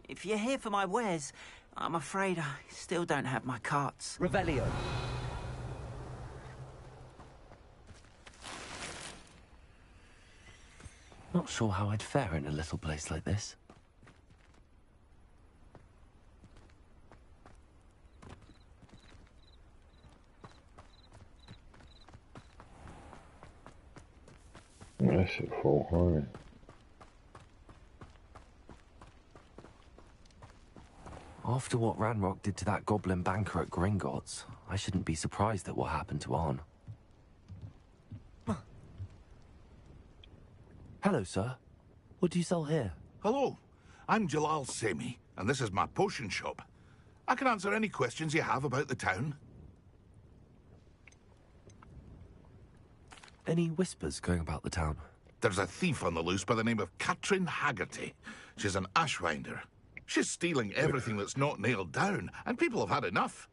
If you're here for my wares, I'm afraid I still don't have my carts. Revelio. Not sure how I'd fare in a little place like this. That's at full high. After what Ranrock did to that goblin banker at Gringotts, I shouldn't be surprised at what happened to Arn. Hello, sir. What do you sell here? Hello, I'm Jalal Semi, and this is my potion shop. I can answer any questions you have about the town. Any whispers going about the town? There's a thief on the loose by the name of Katrin Haggerty. She's an ashwinder. She's stealing everything that's not nailed down, and people have had enough.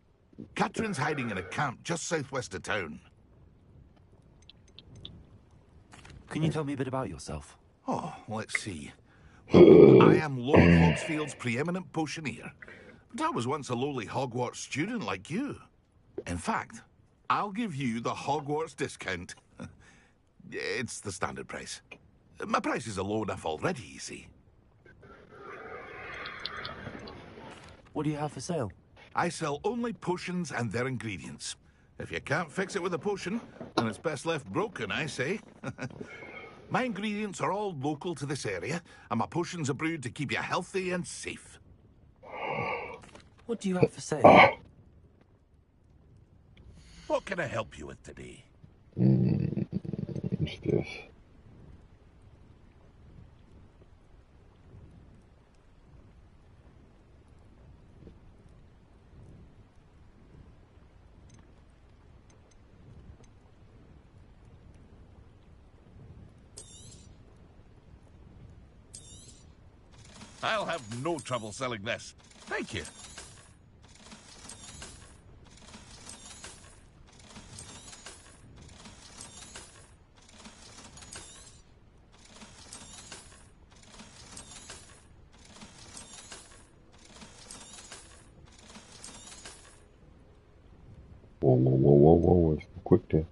Katrin's hiding in a camp just southwest of town. Can you tell me a bit about yourself? Oh, let's see. Well, I am Lord Hogsfield's preeminent potioneer, but I was once a lowly Hogwarts student like you. In fact, I'll give you the Hogwarts discount. It's the standard price. My prices are low enough already, you see. What do you have for sale? I sell only potions and their ingredients. If you can't fix it with a potion, then it's best left broken, I say. My ingredients are all local to this area, and my potions are brewed to keep you healthy and safe. What do you have for sale? What can I help you with today? What's this? I'll have no trouble selling this. Thank you. Whoa, it's quick there.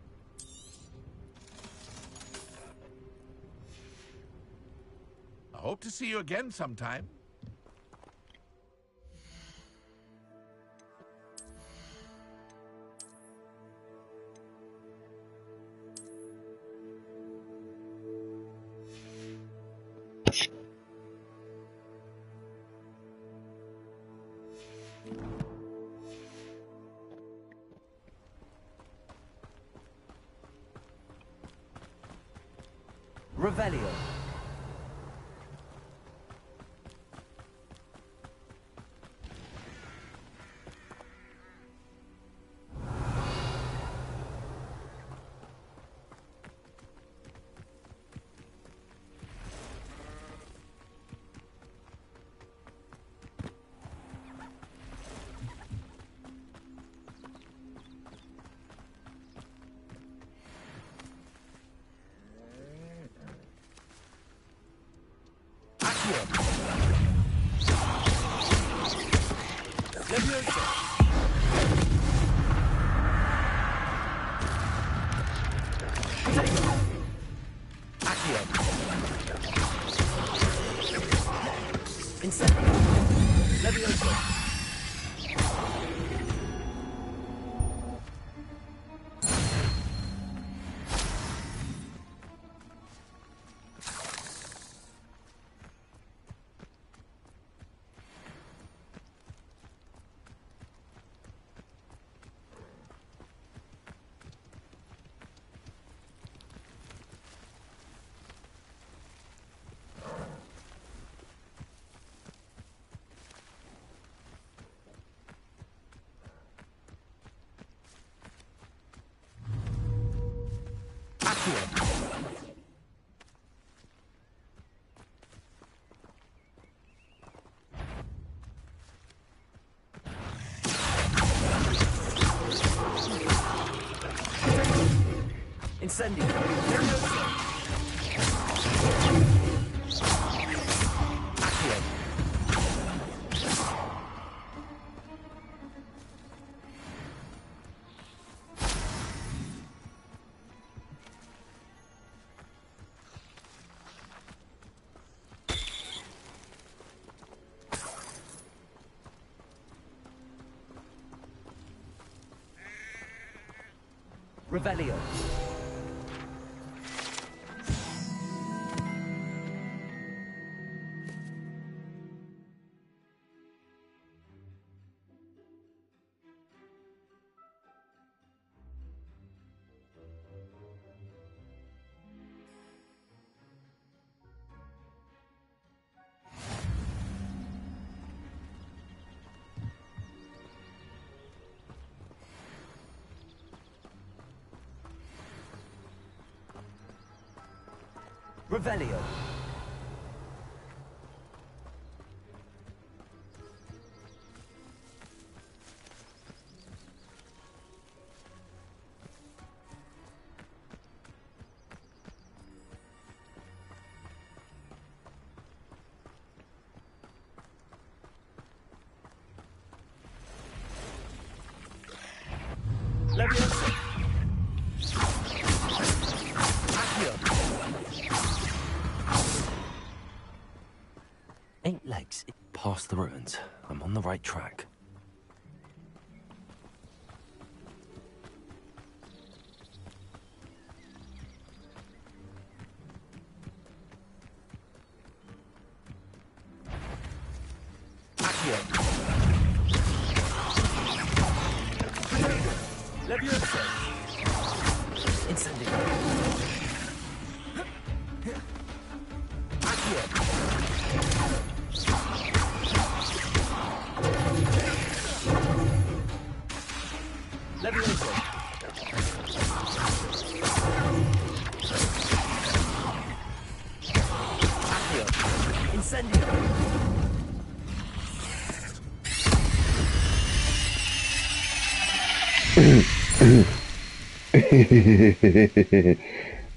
I hope to see you again sometime. Revelio. Incendio. Accio. Revelio. Revelio. Leviosa. Accio. Ain't legs. Past the ruins. I'm on the right track. Accio. Leviosa. Incendio. Accio. Leviosa. Accio. Incendio.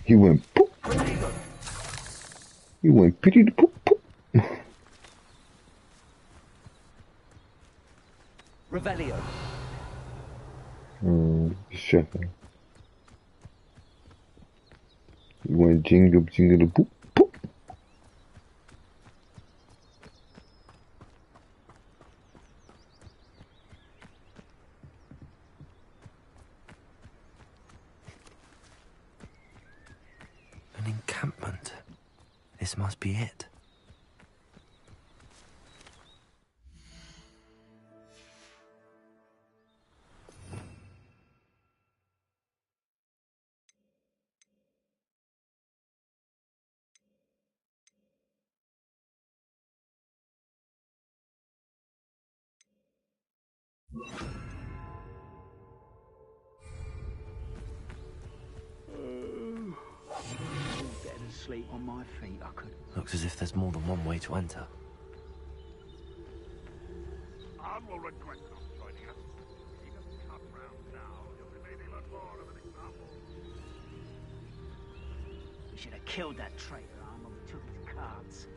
He went poop. He went pity poop poop. Revelio. Just checking. He went jingle jingle poop poop. An encampment. This must be it. Dead asleep on my feet, I could. Looks as if there's more than one way to enter. Anne will regret not joining us. He doesn't come round now. He'll be making a lot more of an example. We should have killed that traitor, Arm, when we took his cards.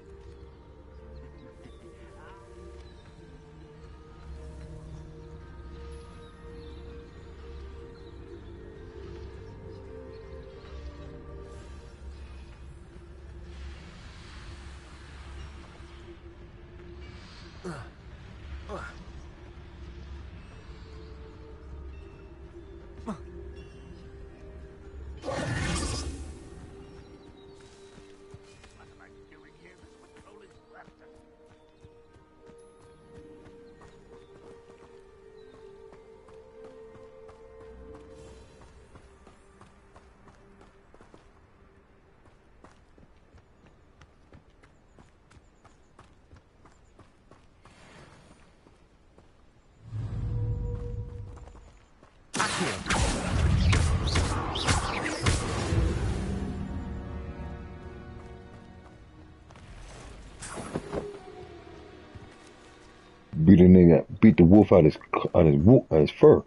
Beat the wolf out his fur.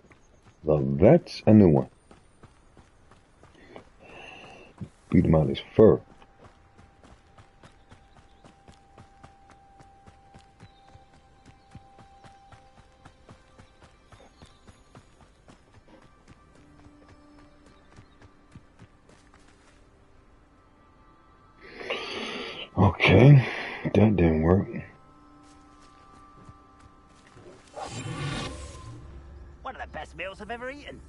Now that's a new one. Beat him out his fur. Okay, that didn't work. One of the best meals I've ever eaten.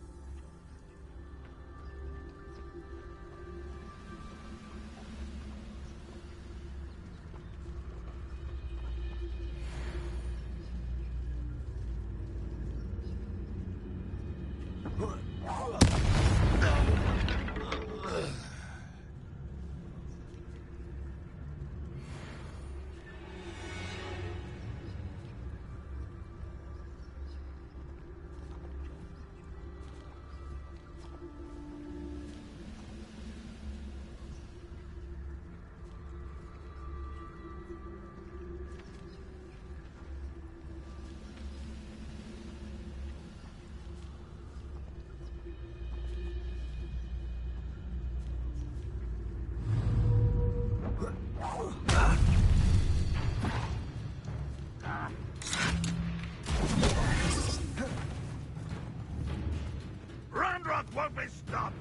Ranrock won't be stopped!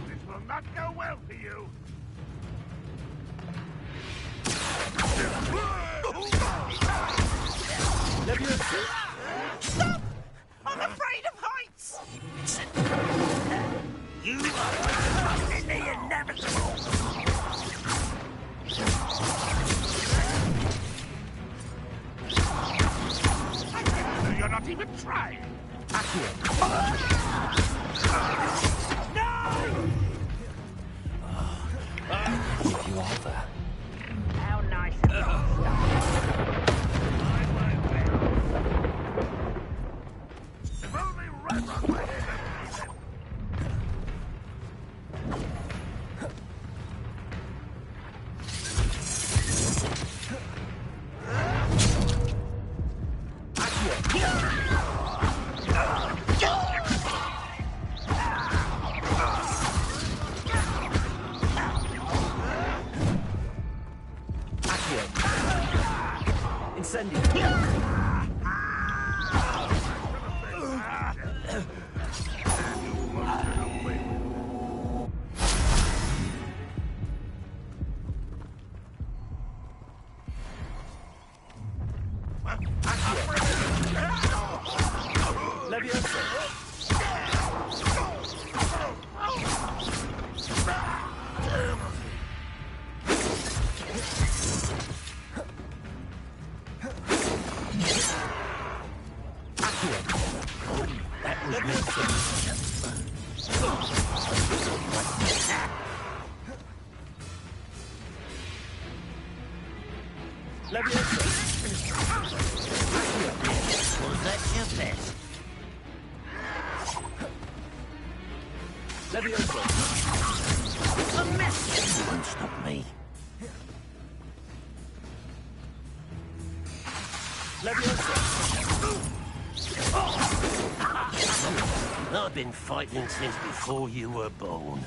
This will not go well for you. Stop! I'm afraid of heights! You are in the inevitable. You're not even trying. If you are there. How nice of you to stop. If only Ranrock were here to see them. Was that your best? A mess. You won't stop me. I've been fighting since before you were born.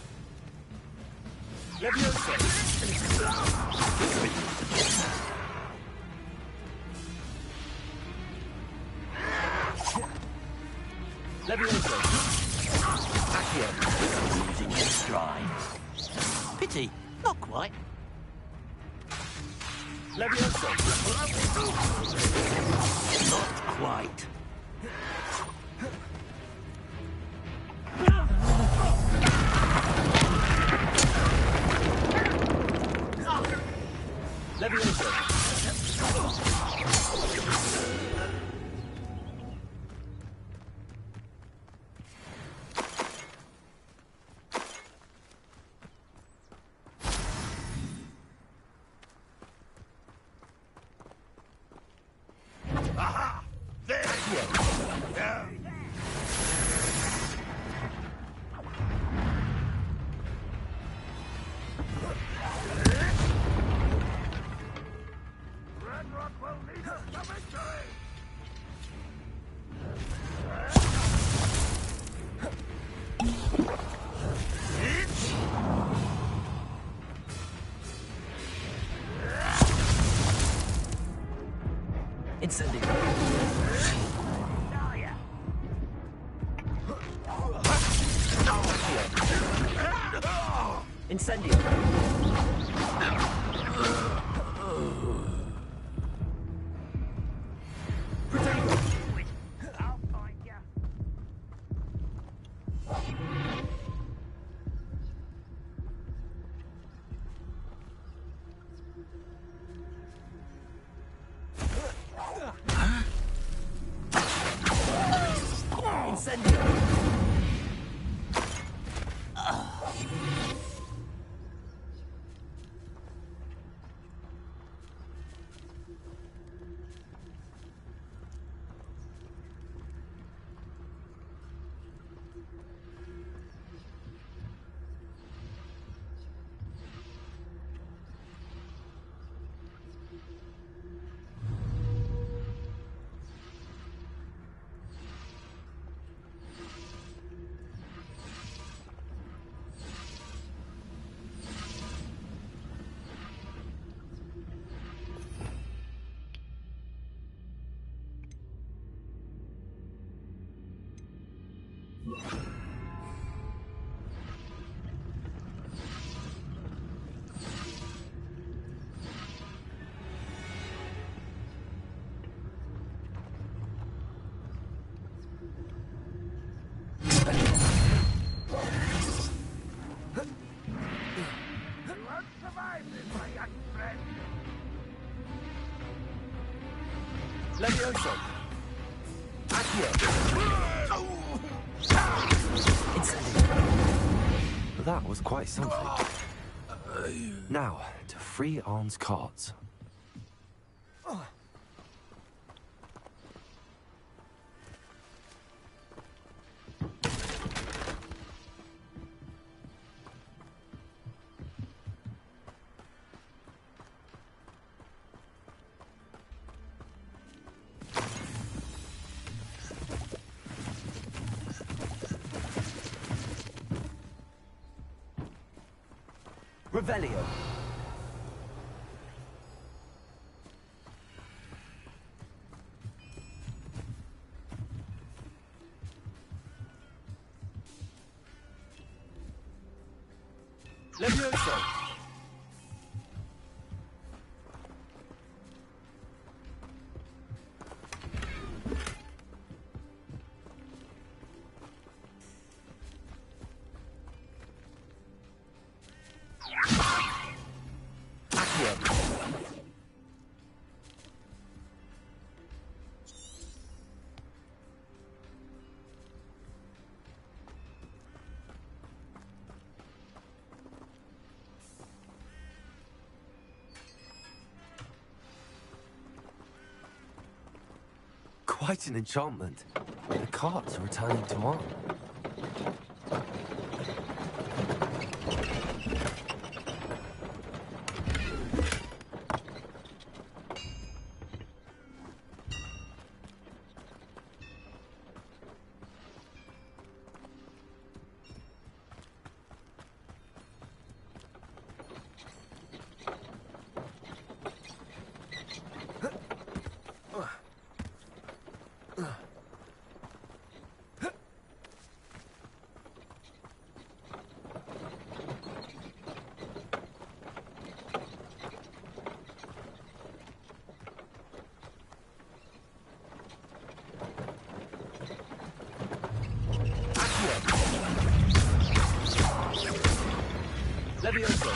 Losing your stride. Pity, not quite. Not quite. Aha! There you are. Incendio. Incendio. I'll find ya. Incendio. You won't survive this, my young friend. Levioso. Accio. Incendio. That was quite something. Now, to free Arn's cards. Revelio. Levioso. Quite an enchantment. The cards are returning to Arn. Levioso.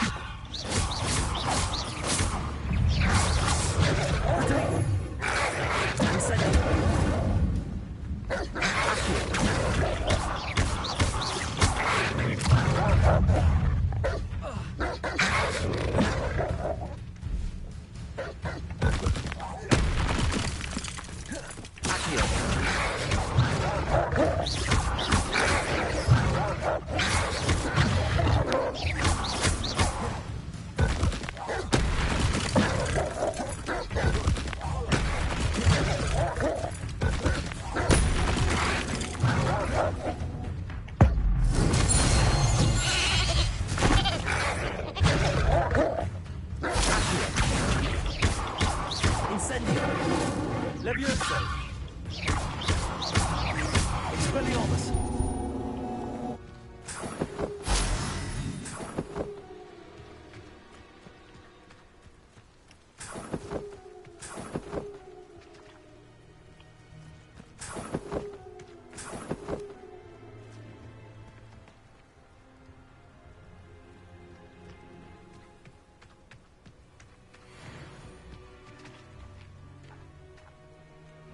Expelliarmus!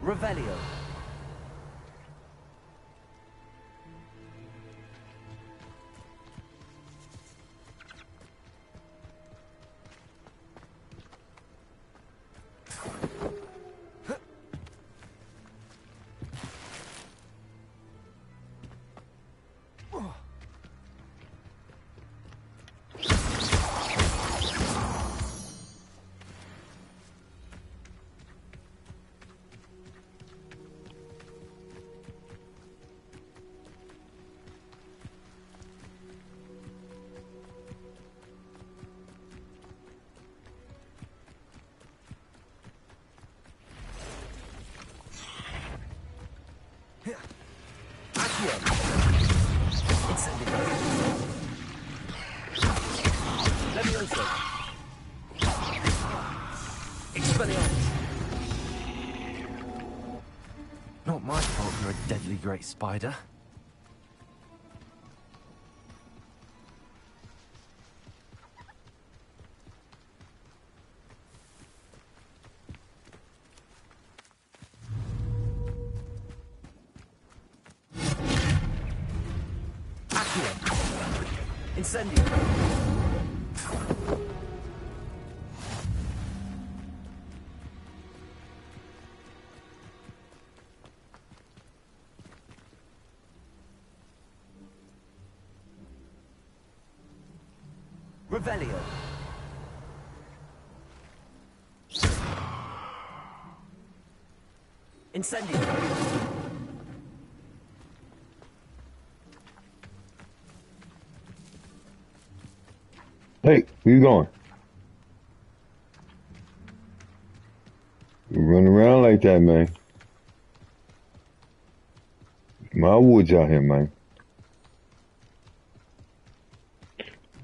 Revelio. Levioso. Expelliarmus. Not my fault you're a deadly great spider. Incendio. Revelio. Incendio. Hey, where you going? You run around like that, man. My woods out here, man.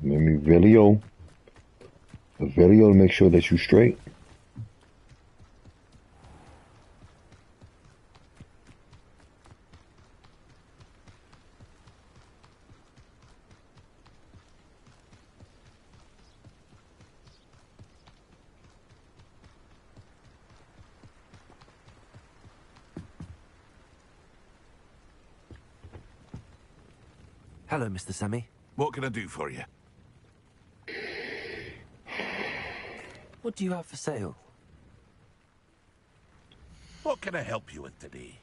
Let me Velio to make sure that you straight. Hello, Mr. Semi. What can I do for you? What do you have for sale? What can I help you with today?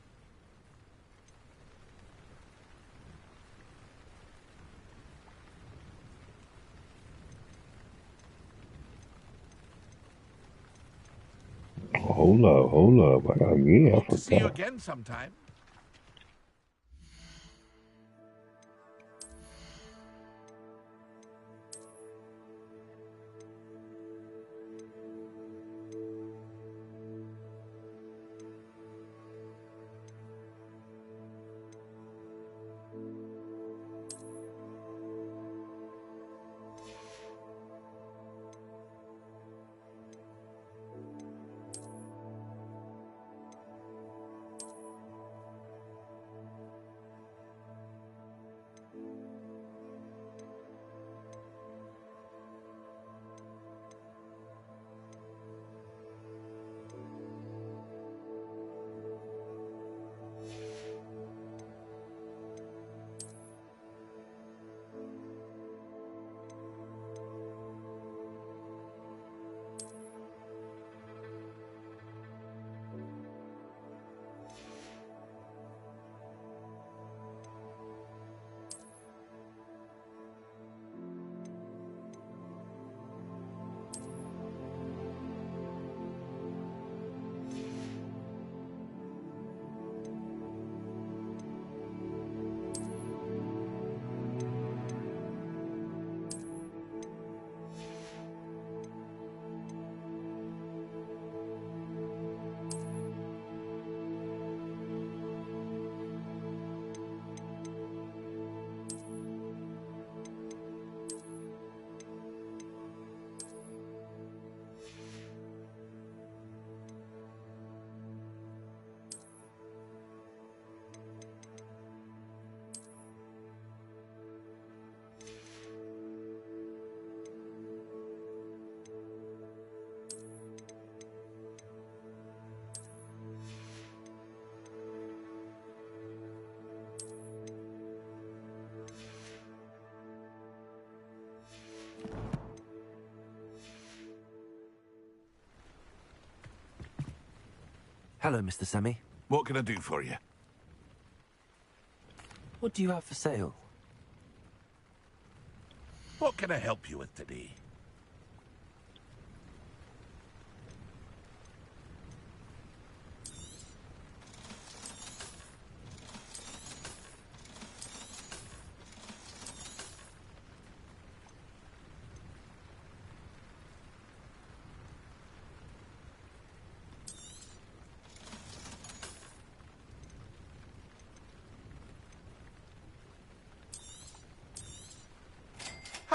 Hold up. I got me. I Hope to see you forgot. again sometime. Hello, Mr. Semi. What can I do for you? What do you have for sale? What can I help you with today?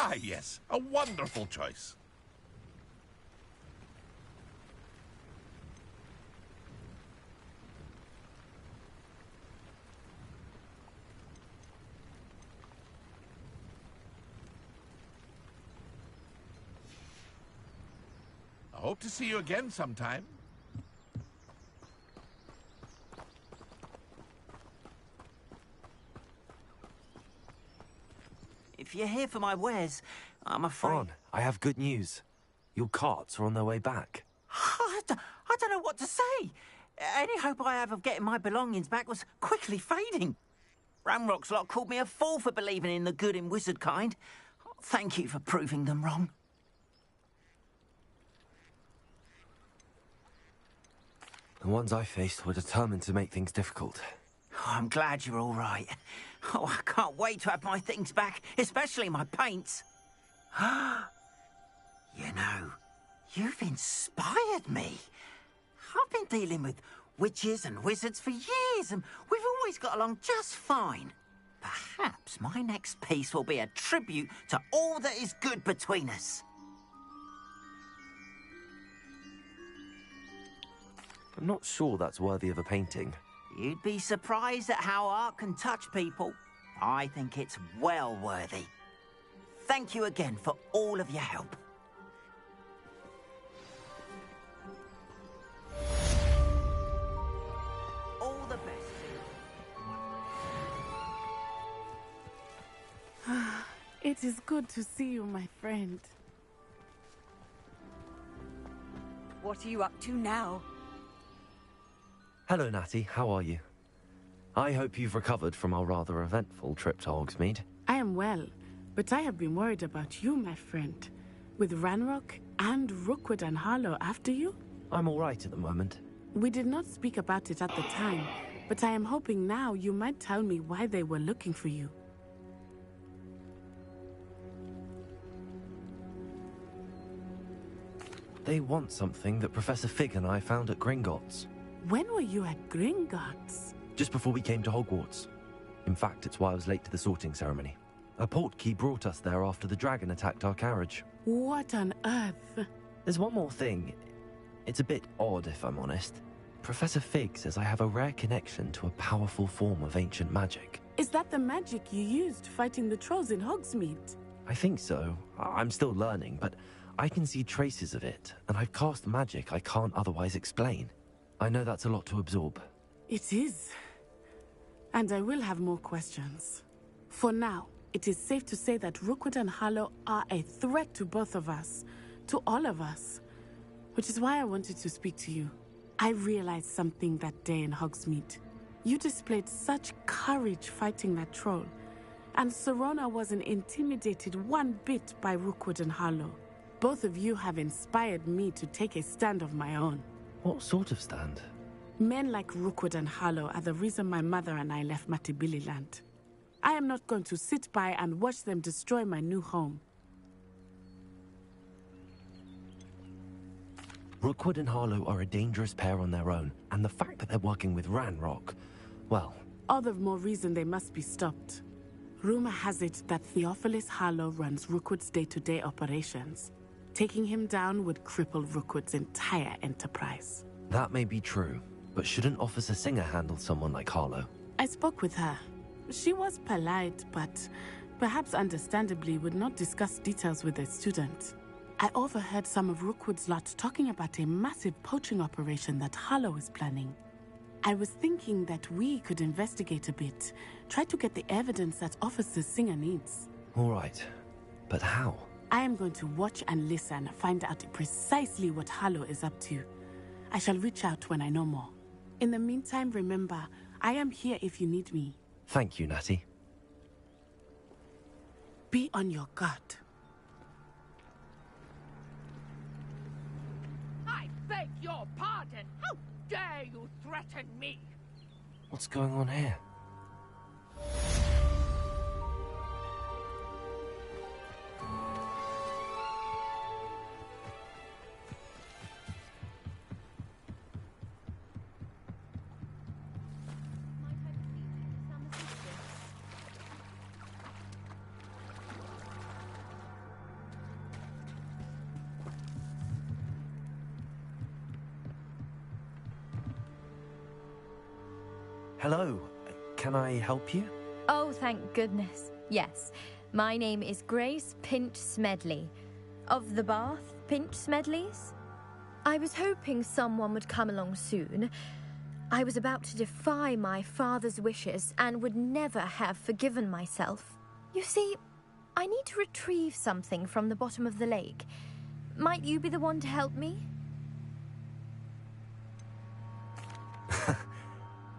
Ah, yes, a wonderful choice. I hope to see you again sometime. If you're here for my wares, I'm afraid... On, I have good news. Your carts are on their way back. I don't know what to say. Any hope I have of getting my belongings back was quickly fading. Ranrock's lot called me a fool for believing in the good in wizard kind. Thank you for proving them wrong. The ones I faced were determined to make things difficult. Oh, I'm glad you're all right. Oh, I can't wait to have my things back, especially my paints. You know, you've inspired me. I've been dealing with witches and wizards for years, and we've always got along just fine. Perhaps my next piece will be a tribute to all that is good between us. I'm not sure that's worthy of a painting. You'd be surprised at how art can touch people. I think it's well worthy. Thank you again for all of your help. All the best. It is good to see you, my friend. What are you up to now? Hello, Natty. How are you? I hope you've recovered from our rather eventful trip to Hogsmeade. I am well, but I have been worried about you, my friend. With Ranrock and Rookwood and Harlow after you? I'm all right at the moment. We did not speak about it at the time, but I am hoping now you might tell me why they were looking for you. They want something that Professor Fig and I found at Gringotts. When were you at Gringotts? Just before we came to Hogwarts. In fact, it's why I was late to the sorting ceremony. A portkey brought us there after the dragon attacked our carriage. What on earth? There's one more thing. It's a bit odd, if I'm honest. Professor Fig says I have a rare connection to a powerful form of ancient magic. Is that the magic you used fighting the trolls in Hogsmeade? I think so. I'm still learning, but I can see traces of it, and I've cast magic I can't otherwise explain. I know that's a lot to absorb. It is. And I will have more questions. For now, it is safe to say that Rookwood and Harlow are a threat to both of us. To all of us. Which is why I wanted to speak to you. I realized something that day in Hogsmeade. You displayed such courage fighting that troll. And Sirona wasn't intimidated one bit by Rookwood and Harlow. Both of you have inspired me to take a stand of my own. What sort of stand? Men like Rookwood and Harlow are the reason my mother and I left Matabeleland. I am not going to sit by and watch them destroy my new home. Rookwood and Harlow are a dangerous pair on their own, and the fact that they're working with Ranrock, well... All the more reason they must be stopped. Rumor has it that Theophilus Harlow runs Rookwood's day-to-day operations. Taking him down would cripple Rookwood's entire enterprise. That may be true, but shouldn't Officer Singer handle someone like Harlow? I spoke with her. She was polite, but perhaps understandably would not discuss details with a student. I overheard some of Rookwood's lot talking about a massive poaching operation that Harlow is planning. I was thinking that we could investigate a bit, try to get the evidence that Officer Singer needs. All right, but how? I am going to watch and listen, find out precisely what Harlow is up to. I shall reach out when I know more. In the meantime, remember, I am here if you need me. Thank you, Natty. Be on your guard. I beg your pardon. How dare you threaten me? What's going on here? Hello, can I help you? Oh, thank goodness. Yes, my name is Grace Pinch Smedley, of the Bath Pinch Smedleys. I was hoping someone would come along soon. I was about to defy my father's wishes and would never have forgiven myself. You see, I need to retrieve something from the bottom of the lake. Might you be the one to help me?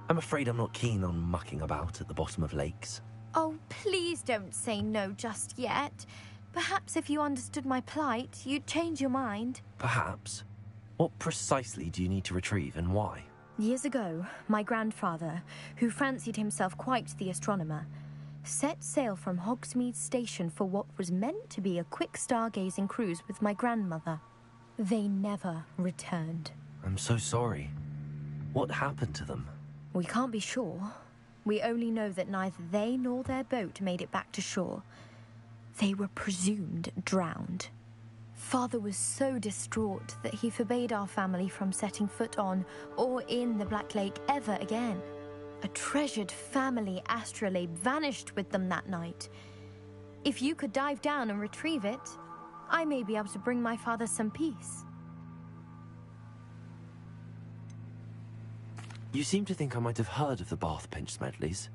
I'm afraid I'm not keen on mucking about at the bottom of lakes. Oh, please don't say no just yet. Perhaps if you understood my plight, you'd change your mind. Perhaps. What precisely do you need to retrieve and why? Years ago, my grandfather, who fancied himself quite the astronomer, set sail from Hogsmeade Station for what was meant to be a quick stargazing cruise with my grandmother. They never returned. I'm so sorry. What happened to them? We can't be sure. We only know that neither they nor their boat made it back to shore. They were presumed drowned. Father was so distraught that he forbade our family from setting foot on or in the Black Lake ever again. A treasured family astrolabe vanished with them that night. If you could dive down and retrieve it, I may be able to bring my father some peace. You seem to think I might have heard of the Bath Pinch Smedleys.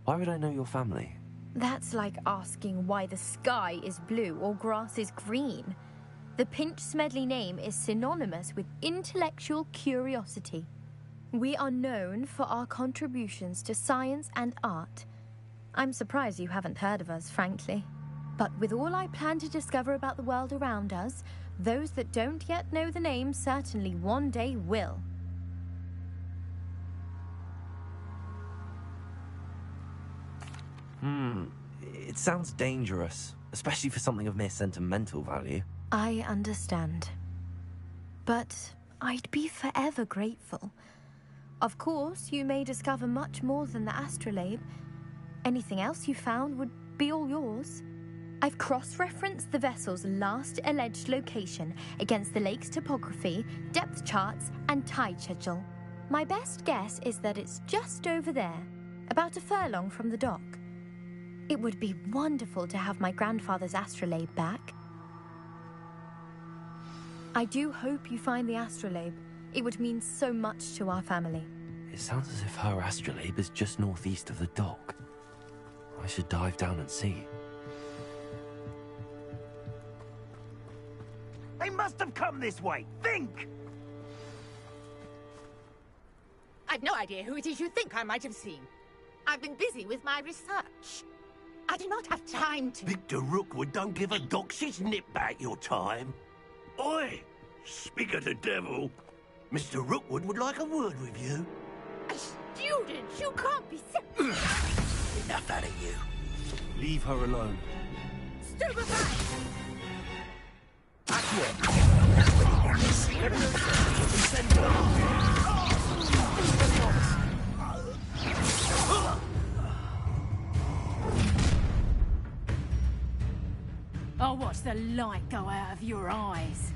Why would I know your family? That's like asking why the sky is blue or grass is green. The Pinch Smedley name is synonymous with intellectual curiosity. We are known for our contributions to science and art. I'm surprised you haven't heard of us, frankly. But with all I plan to discover about the world around us, those that don't yet know the name certainly one day will. It sounds dangerous, especially for something of mere sentimental value. I understand. But I'd be forever grateful. Of course, you may discover much more than the astrolabe. Anything else you found would be all yours. I've cross-referenced the vessel's last alleged location against the lake's topography, depth charts, and tide schedule. My best guess is that it's just over there, about a furlong from the dock. It would be wonderful to have my grandfather's astrolabe back. I do hope you find the astrolabe. It would mean so much to our family. It sounds as if her astrolabe is just northeast of the dock. I should dive down and see. They must have come this way. Think! I've no idea who it is you think I might have seen. I've been busy with my research. I do not have time to... Victor Rookwood don't give a doxy's nip back your time. Oi! Speak of the devil. Mr. Rookwood would like a word with you. A student? You can't be so... Enough out of you. Leave her alone. Stupefy! I'll watch the light go out of your eyes.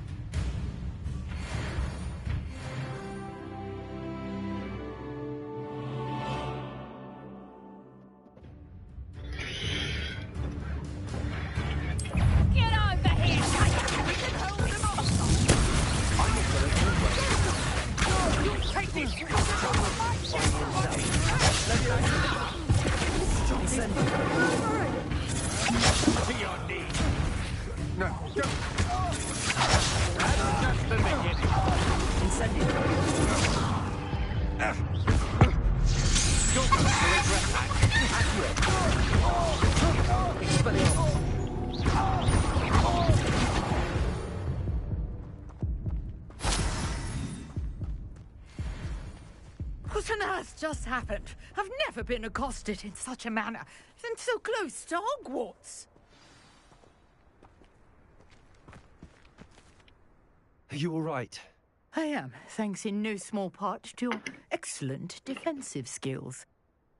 Get over here, Shaka! We can hold them off! You take this! To your knees. No, don't. That's just the beginning. Incendio. just happened? I've never been accosted in such a manner, and so close to Hogwarts. Are you all right? I am, thanks in no small part to your excellent defensive skills.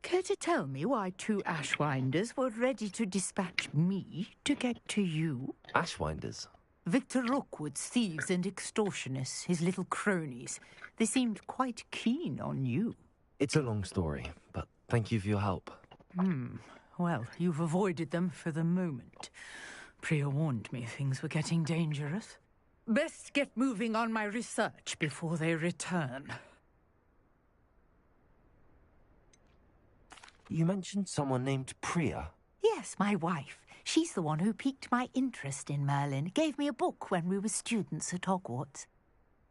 Care to tell me why 2 Ashwinders were ready to dispatch me to get to you? Ashwinders? Victor Rookwood's thieves and extortionists, his little cronies. They seemed quite keen on you. It's a long story, but thank you for your help. Well, you've avoided them for the moment. Priya warned me things were getting dangerous. Best get moving on my research before they return. You mentioned someone named Priya. Yes, my wife. She's the one who piqued my interest in Merlin. Gave me a book when we were students at Hogwarts.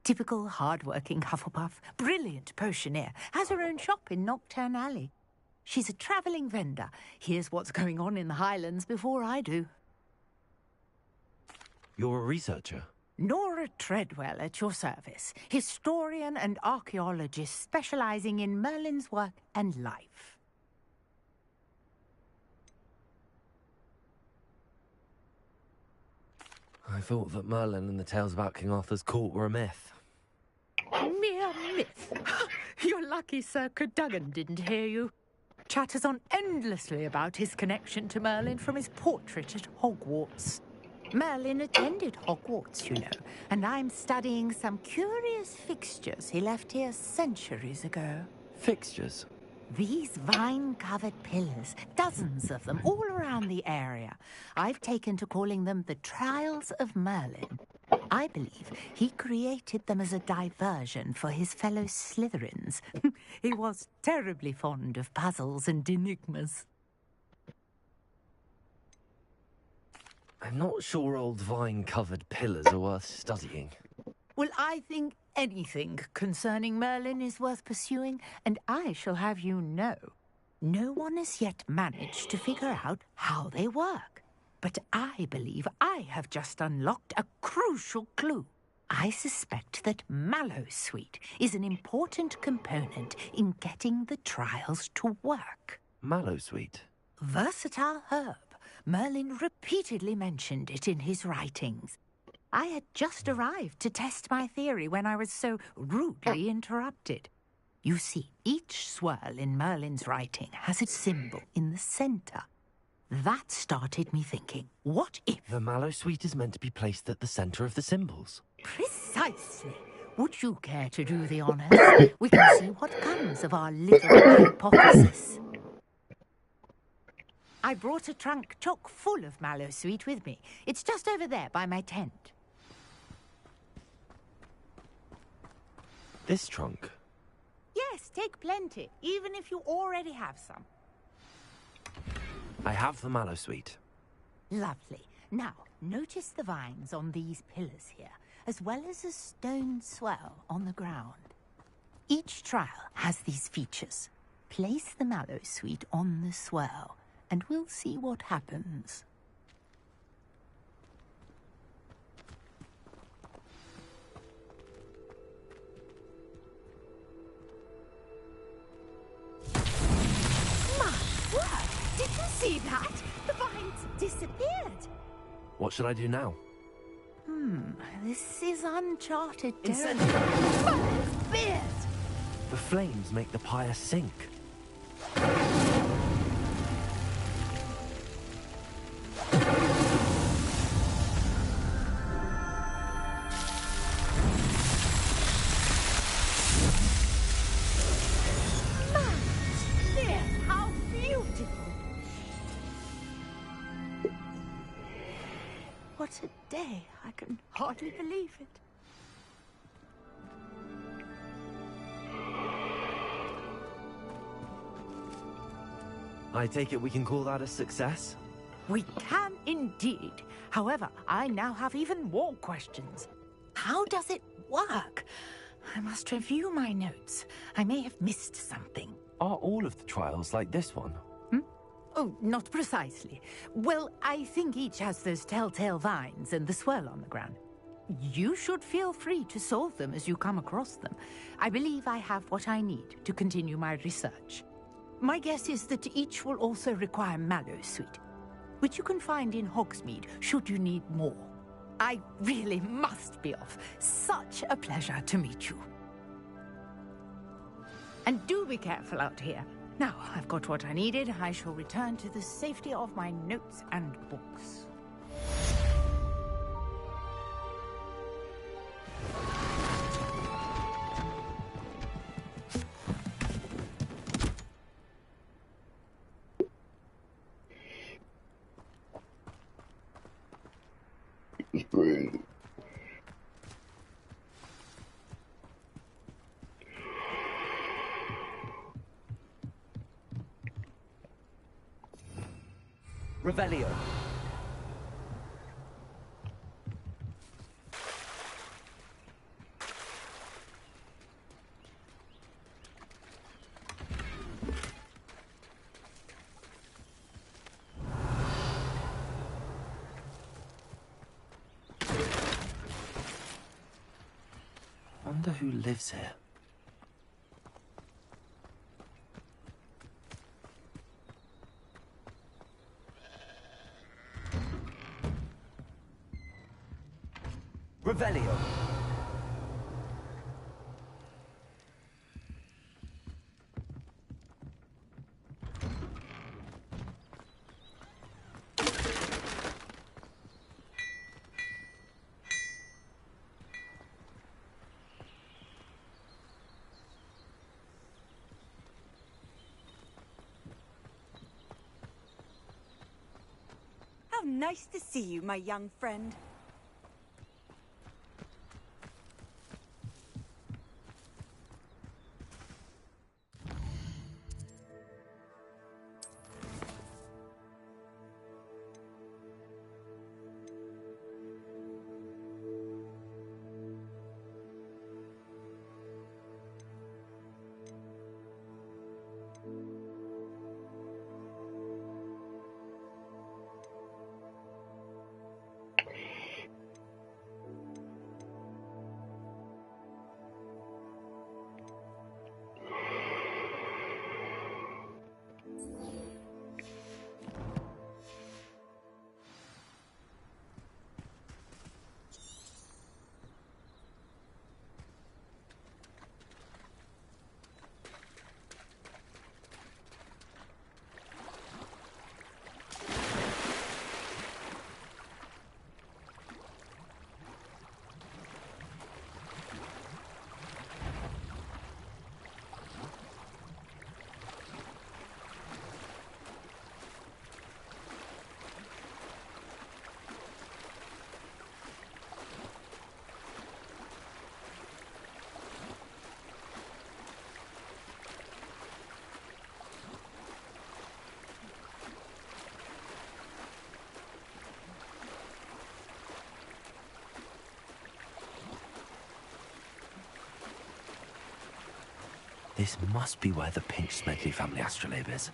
Typical hard-working Hufflepuff, brilliant potioneer, has her own shop in Knockturn Alley. She's a travelling vendor. Hears what's going on in the Highlands before I do. You're a researcher? Nora Treadwell at your service, historian and archaeologist specialising in Merlin's work and life. I thought that Merlin and the tales about King Arthur's court were a myth. Mere myth. You're lucky Sir Cadogan didn't hear you. Chatters on endlessly about his connection to Merlin from his portrait at Hogwarts. Merlin attended Hogwarts, you know, and I'm studying some curious fixtures he left here centuries ago. Fixtures? These vine-covered pillars, dozens of them, all around the area. I've taken to calling them the Trials of Merlin. I believe he created them as a diversion for his fellow Slytherins. He was terribly fond of puzzles and enigmas. I'm not sure old vine-covered pillars are worth studying. Well, I think anything concerning Merlin is worth pursuing, and I shall have you know, no one has yet managed to figure out how they work. But I believe I have just unlocked a crucial clue. I suspect that Mallowsweet is an important component in getting the trials to work. Mallowsweet? Versatile herb. Merlin repeatedly mentioned it in his writings. I had just arrived to test my theory when I was so rudely interrupted. You see, each swirl in Merlin's writing has a symbol in the centre. That started me thinking, what if... The Mallowsweet is meant to be placed at the centre of the symbols. Precisely. Would you care to do the honours? We can see what comes of our little hypothesis. I brought a trunk chock full of Mallowsweet with me. It's just over there by my tent. This trunk? Yes, take plenty, even if you already have some. I have the Mallowsweet. Lovely. Now, notice the vines on these pillars here, as well as a stone swell on the ground. Each trial has these features. Place the Mallowsweet on the swell, and we'll see what happens. Did you see that? The vines disappeared. What should I do now? This is uncharted territory. Beard! The flames make the pyre sink. How beautiful! What a day. I can hardly believe it. I take it we can call that a success? We can indeed. However, I now have even more questions. How does it work? I must review my notes. I may have missed something. Are all of the trials like this one? Oh, not precisely. Well, I think each has those telltale vines and the swirl on the ground. you should feel free to solve them as you come across them. I believe I have what I need to continue my research. My guess is that each will also require mallowsweet, which you can find in Hogsmeade should you need more. I really must be off. Such a pleasure to meet you. And do be careful out here. Now, I've got what I needed. I shall return to the safety of my notes and books. It's crazy. Revelio. Wonder who lives here. Revelio. How nice to see you, my young friend. This must be where the Pinch Smedley family astrolabe is.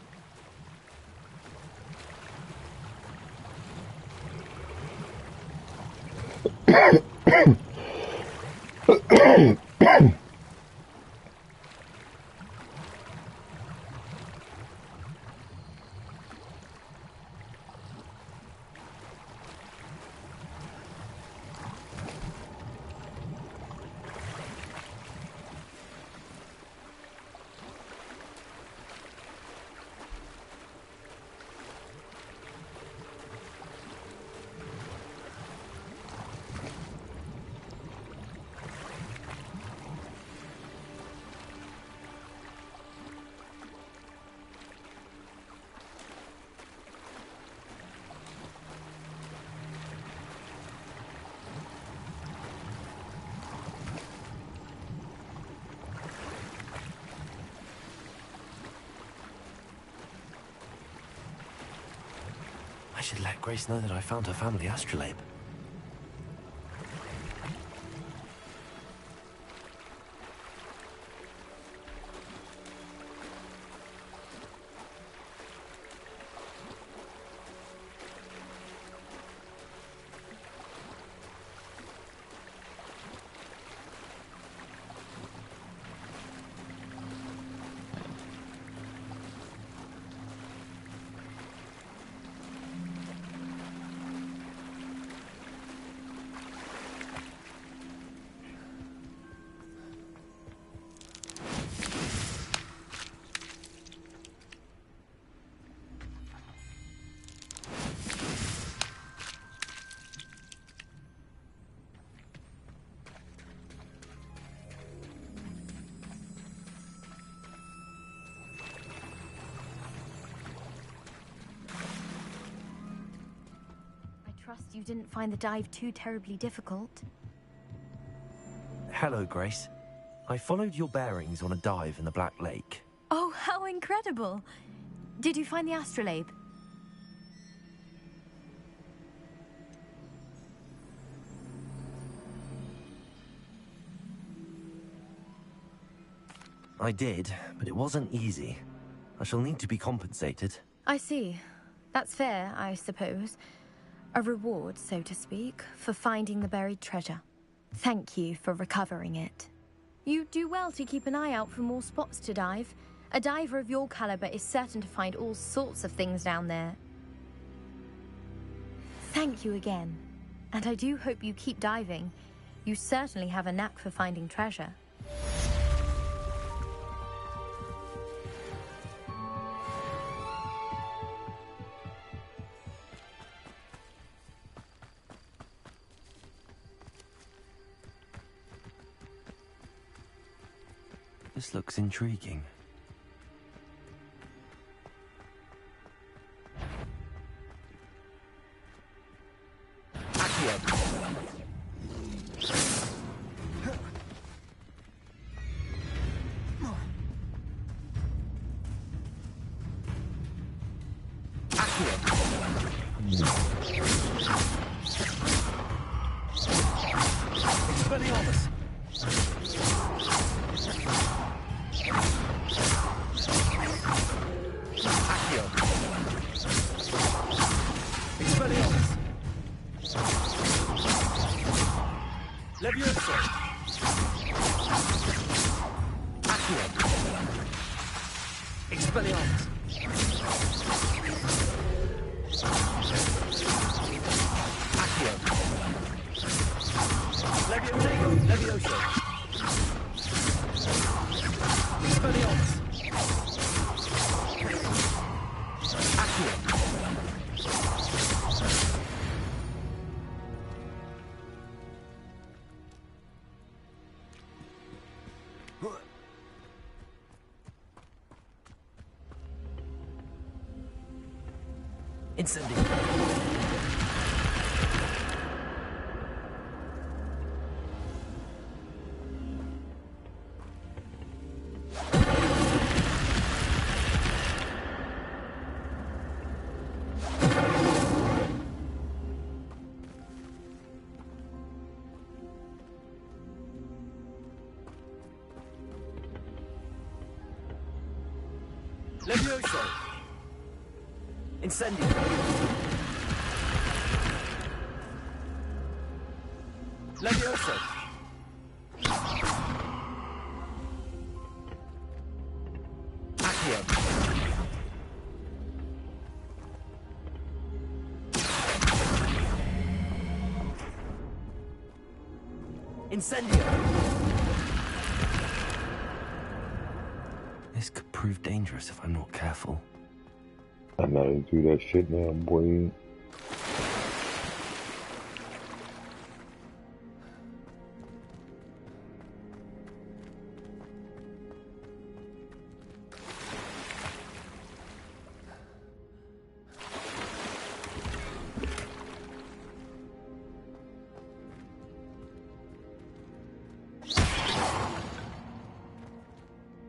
I should let Grace know that I found her family astrolabe. trust you didn't find the dive too terribly difficult. Hello, Grace. I followed your bearings on a dive in the Black Lake. Oh, how incredible! Did you find the astrolabe? I did, but it wasn't easy. I shall need to be compensated. I see. That's fair, I suppose. A reward, so to speak, for finding the buried treasure. Thank you for recovering it. You do well to keep an eye out for more spots to dive. A diver of your caliber is certain to find all sorts of things down there. Thank you again. And I do hope you keep diving. You certainly have a knack for finding treasure. This looks intriguing. Incendio. Levioso. Incendio. Levioso. Accio. Incendio. This could prove dangerous if I'm not careful. I'm not into that shit now, boy.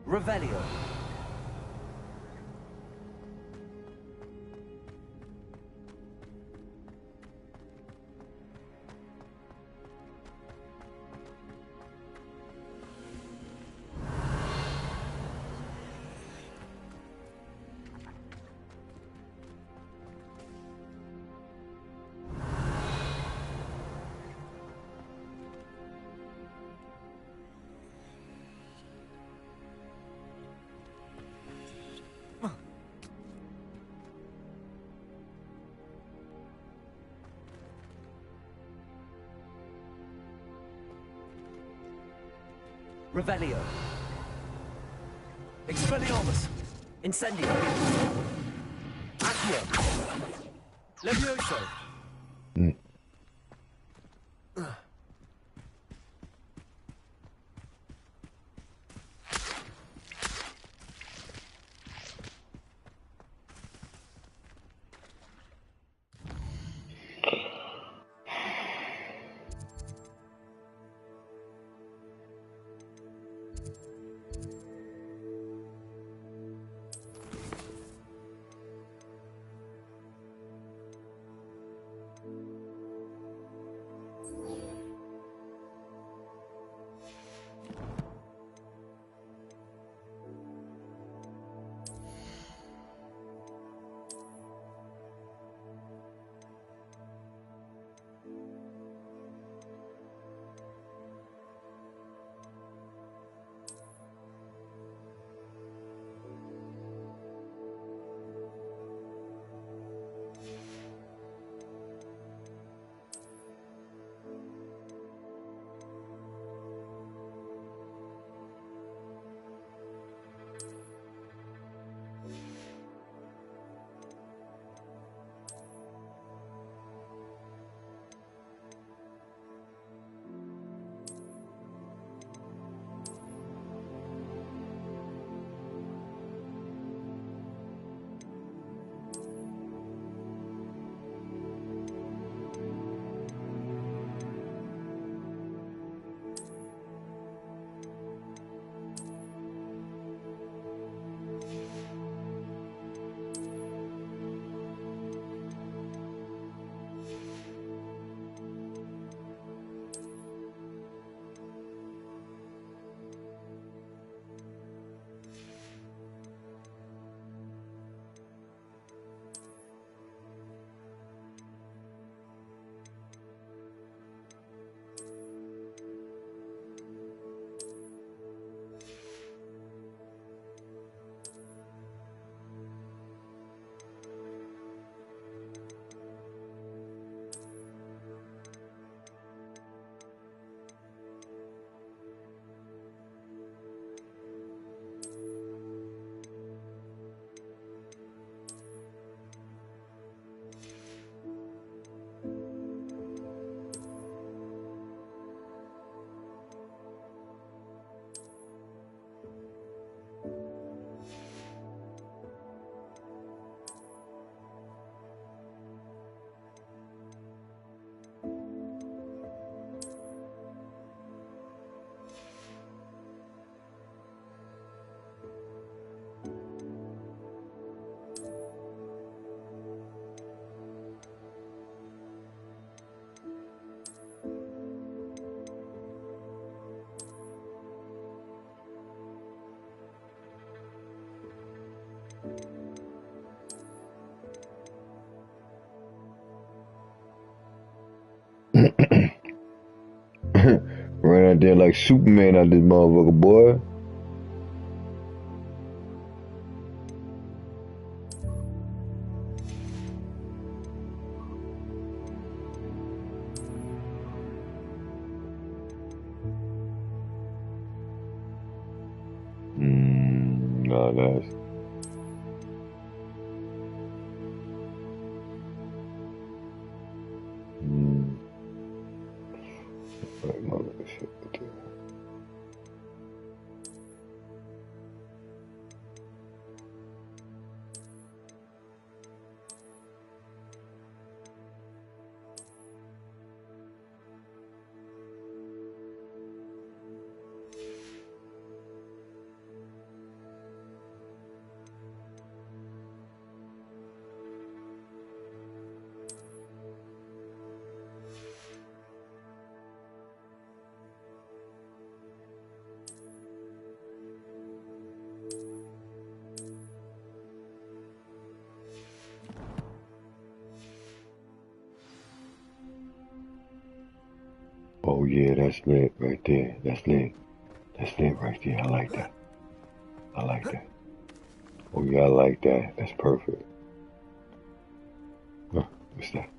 Revelio. Revelio. Expelliarmus. Incendio. Accio. Levioso. Ran out there like Superman out this motherfucker, boy. No, that's... Right, mother shit. Oh yeah, that's lit right there. That's lit. That's lit right there. I like that. I like that. Oh yeah, I like that. That's perfect. Huh, what's that?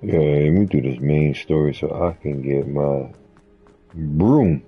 Yeah, let me do this main story so I can get my broom.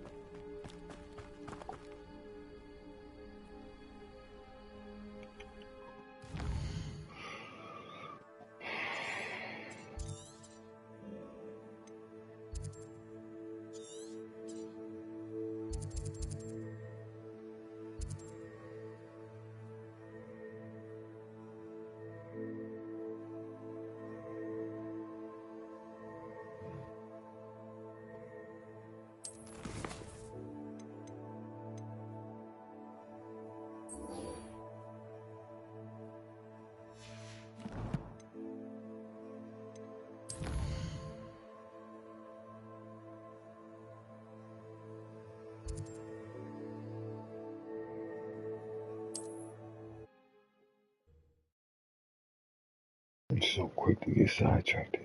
I'm so quick to get sidetracked.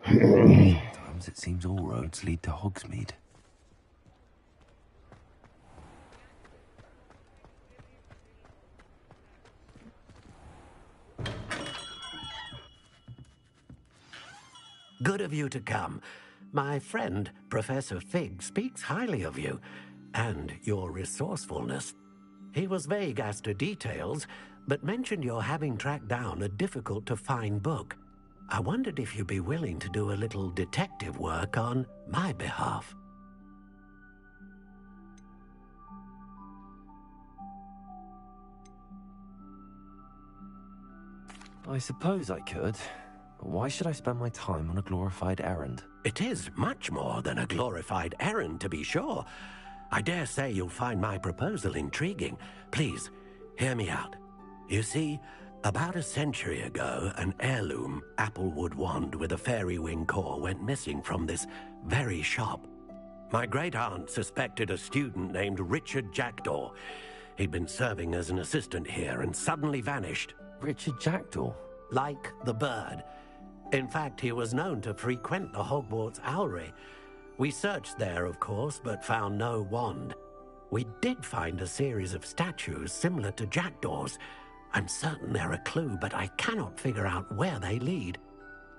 Sometimes it seems all roads lead to Hogsmeade. Good of you to come. My friend, Professor Fig, speaks highly of you and your resourcefulness. He was vague as to details, but mentioned your having tracked down a difficult-to-find book. I wondered if you'd be willing to do a little detective work on my behalf. I suppose I could. But why should I spend my time on a glorified errand? It is much more than a glorified errand, to be sure. I dare say you'll find my proposal intriguing. Please, hear me out. You see, about a century ago, an heirloom applewood wand with a fairy wing core went missing from this very shop. My great-aunt suspected a student named Richard Jackdaw. He'd been serving as an assistant here and suddenly vanished. Richard Jackdaw? Like the bird. In fact, he was known to frequent the Hogwarts Owlery. We searched there, of course, but found no wand. We did find a series of statues similar to Jackdaw's. I'm certain they're a clue, but I cannot figure out where they lead.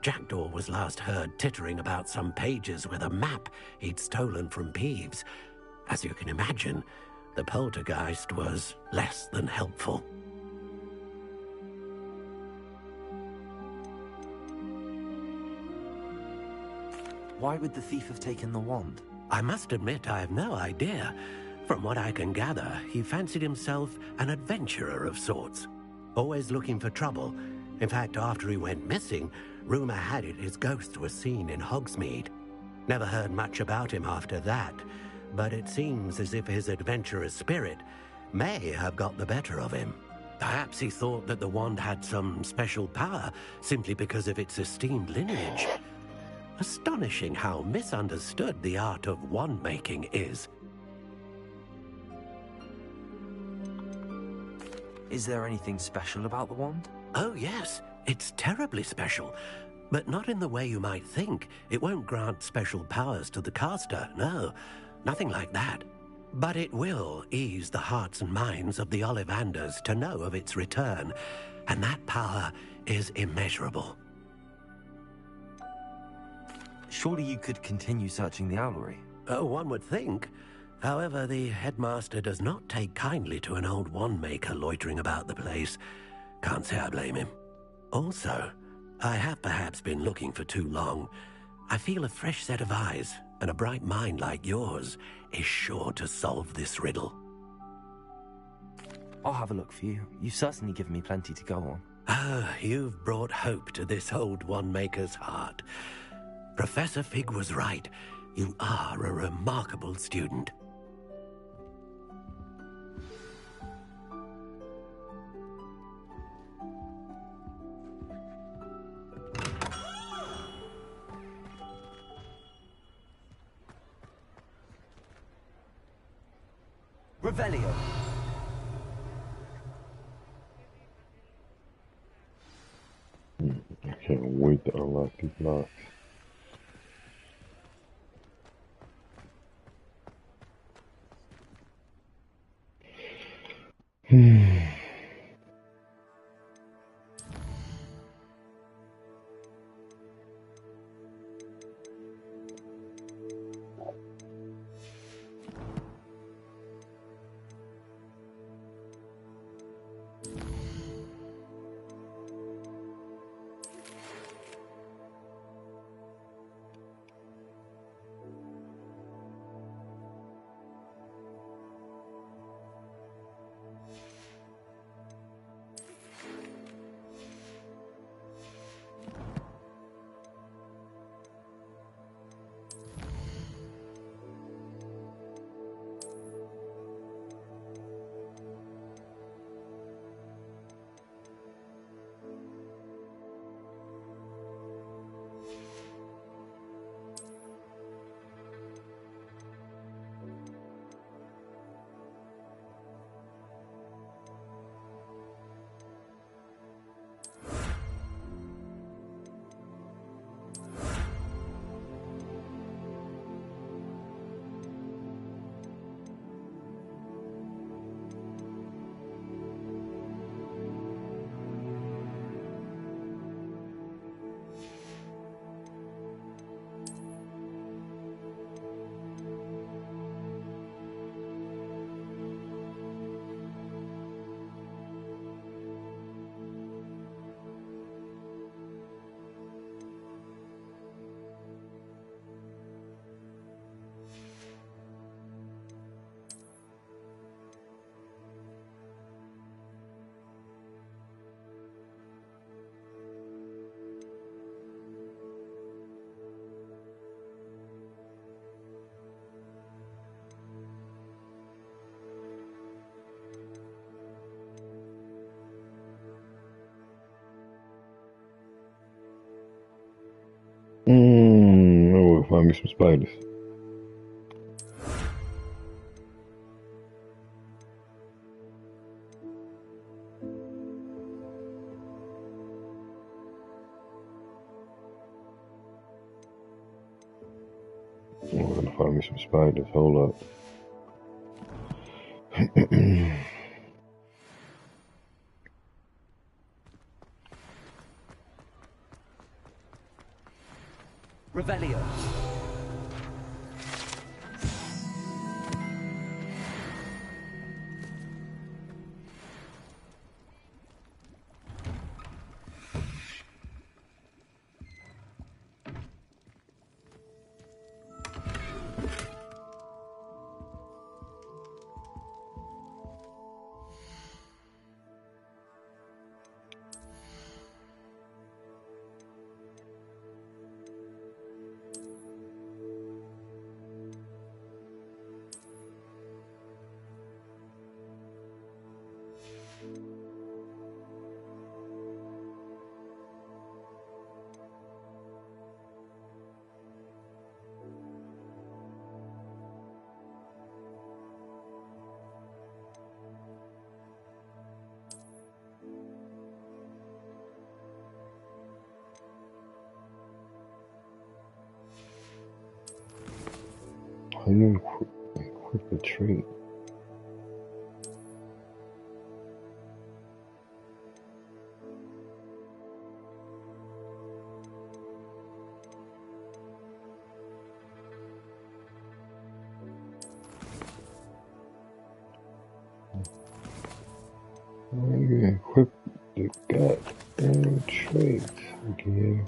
Jackdaw was last heard tittering about some pages with a map he'd stolen from Peeves. As you can imagine, the poltergeist was less than helpful. Why would the thief have taken the wand? I must admit I have no idea. From what I can gather, he fancied himself an adventurer of sorts. Always looking for trouble. In fact, after he went missing, rumor had it his ghost was seen in Hogsmeade. Never heard much about him after that, but it seems as if his adventurous spirit may have got the better of him. Perhaps he thought that the wand had some special power simply because of its esteemed lineage. Astonishing how misunderstood the art of wand-making is. Is there anything special about the wand? Oh, yes. It's terribly special. But not in the way you might think. It won't grant special powers to the caster, no. Nothing like that. But it will ease the hearts and minds of the Ollivanders to know of its return, and that power is immeasurable. Surely you could continue searching the owlery. Oh, one would think. However, the headmaster does not take kindly to an old wand-maker loitering about the place. Can't say I blame him. Also, I have perhaps been looking for too long. I feel a fresh set of eyes, and a bright mind like yours is sure to solve this riddle. I'll have a look for you. You've certainly given me plenty to go on. Ah, you've brought hope to this old wand-maker's heart. Professor Fig was right. You are a remarkable student. Revelio. I can't wait to unlock these locks. I will find me some spiders. I'm gonna find me some spiders. Hold up. Revelio. How you equip a trait? How you equip the goddamn traits again?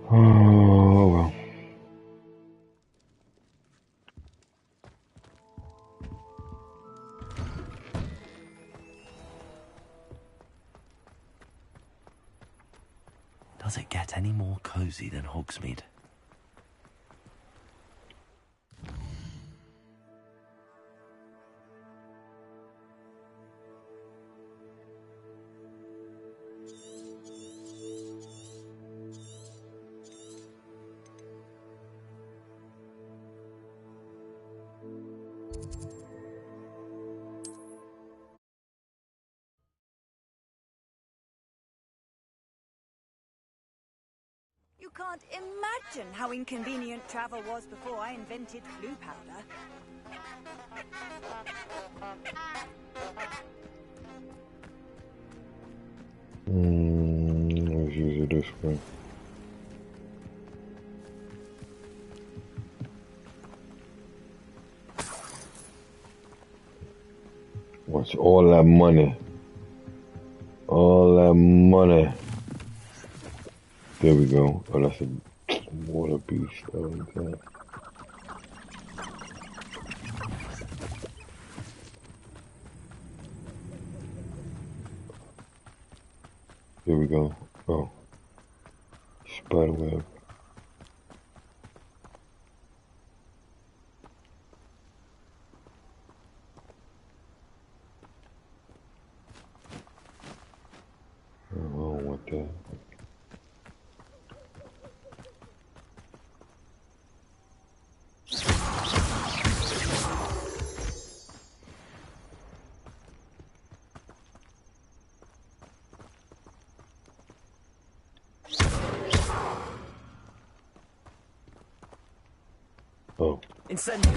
Oh well. Does it get any more cozy than Hogsmeade? You can't imagine how inconvenient travel was before I invented flu powder. Let's use it this way. What's all that money? All that money. There we go. Oh, that's a water beast. Oh, okay. Here we go. Oh. Spider web. Oh, I don't want that. Oh. Incendio.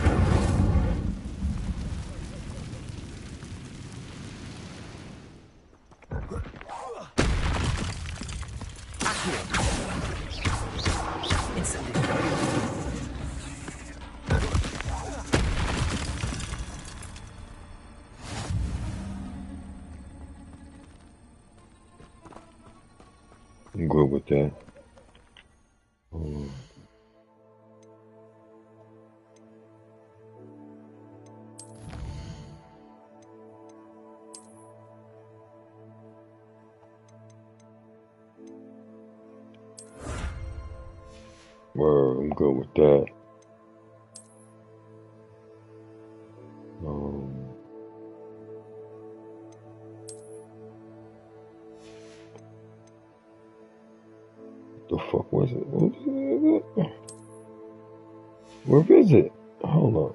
Accio. Incendio. I'm good with that. Oh. Word, I'm good with that. The fuck was it? What was it? Where is it? Hold on.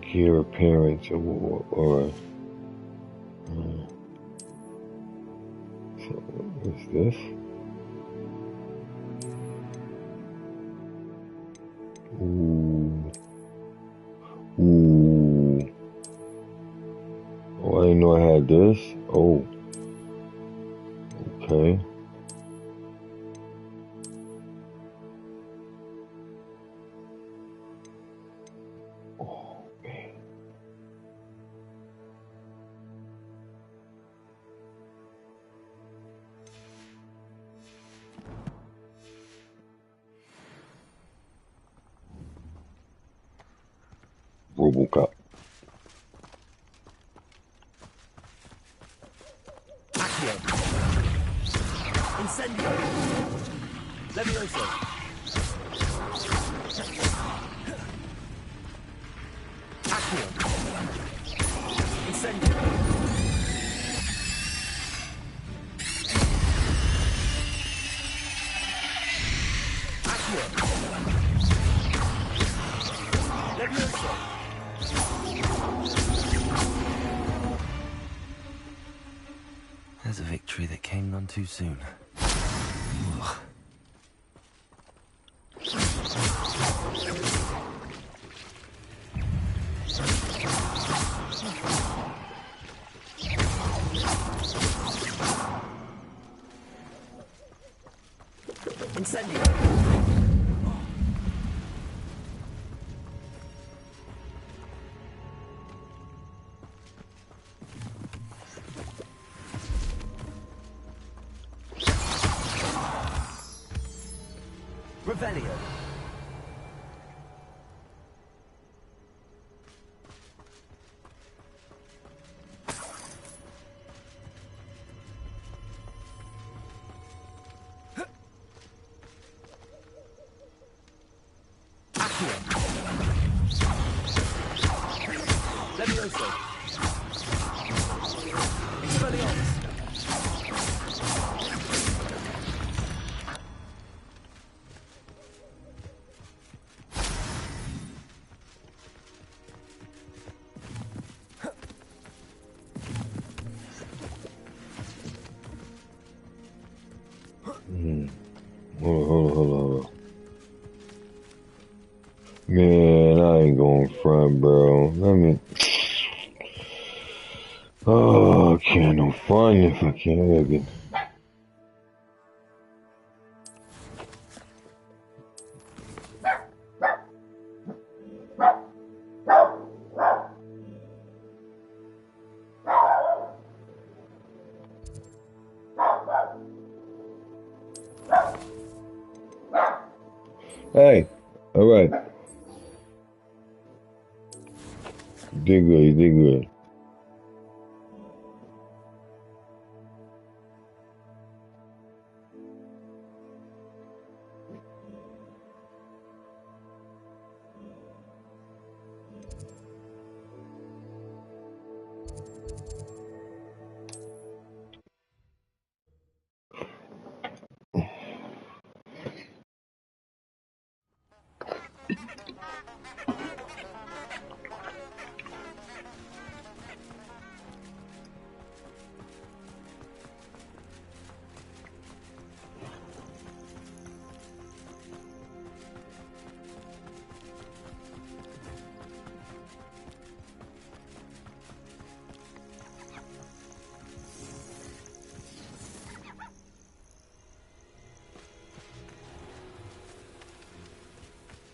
Gear appearance or so what's this? Ooh. Ooh. Oh, I didn't know I had this. Oh. Okay. Robocop. Accio. Incendio. Levioso. Accio. Incendio. Accio. Levioso. There's a victory that came none too soon. Ugh. Incendio. Revelio. Levioso. Expelliarmus. Hold on. Man, I ain't going front, bro. Let me. Oh, I can't no fun if I can't again. Hey, all right. You did good. You did good.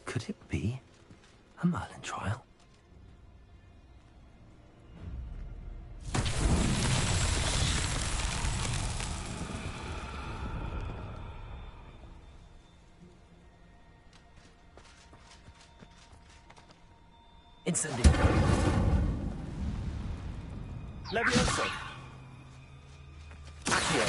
Could it be a Merlin trial? Incendio. Levioso. Accio.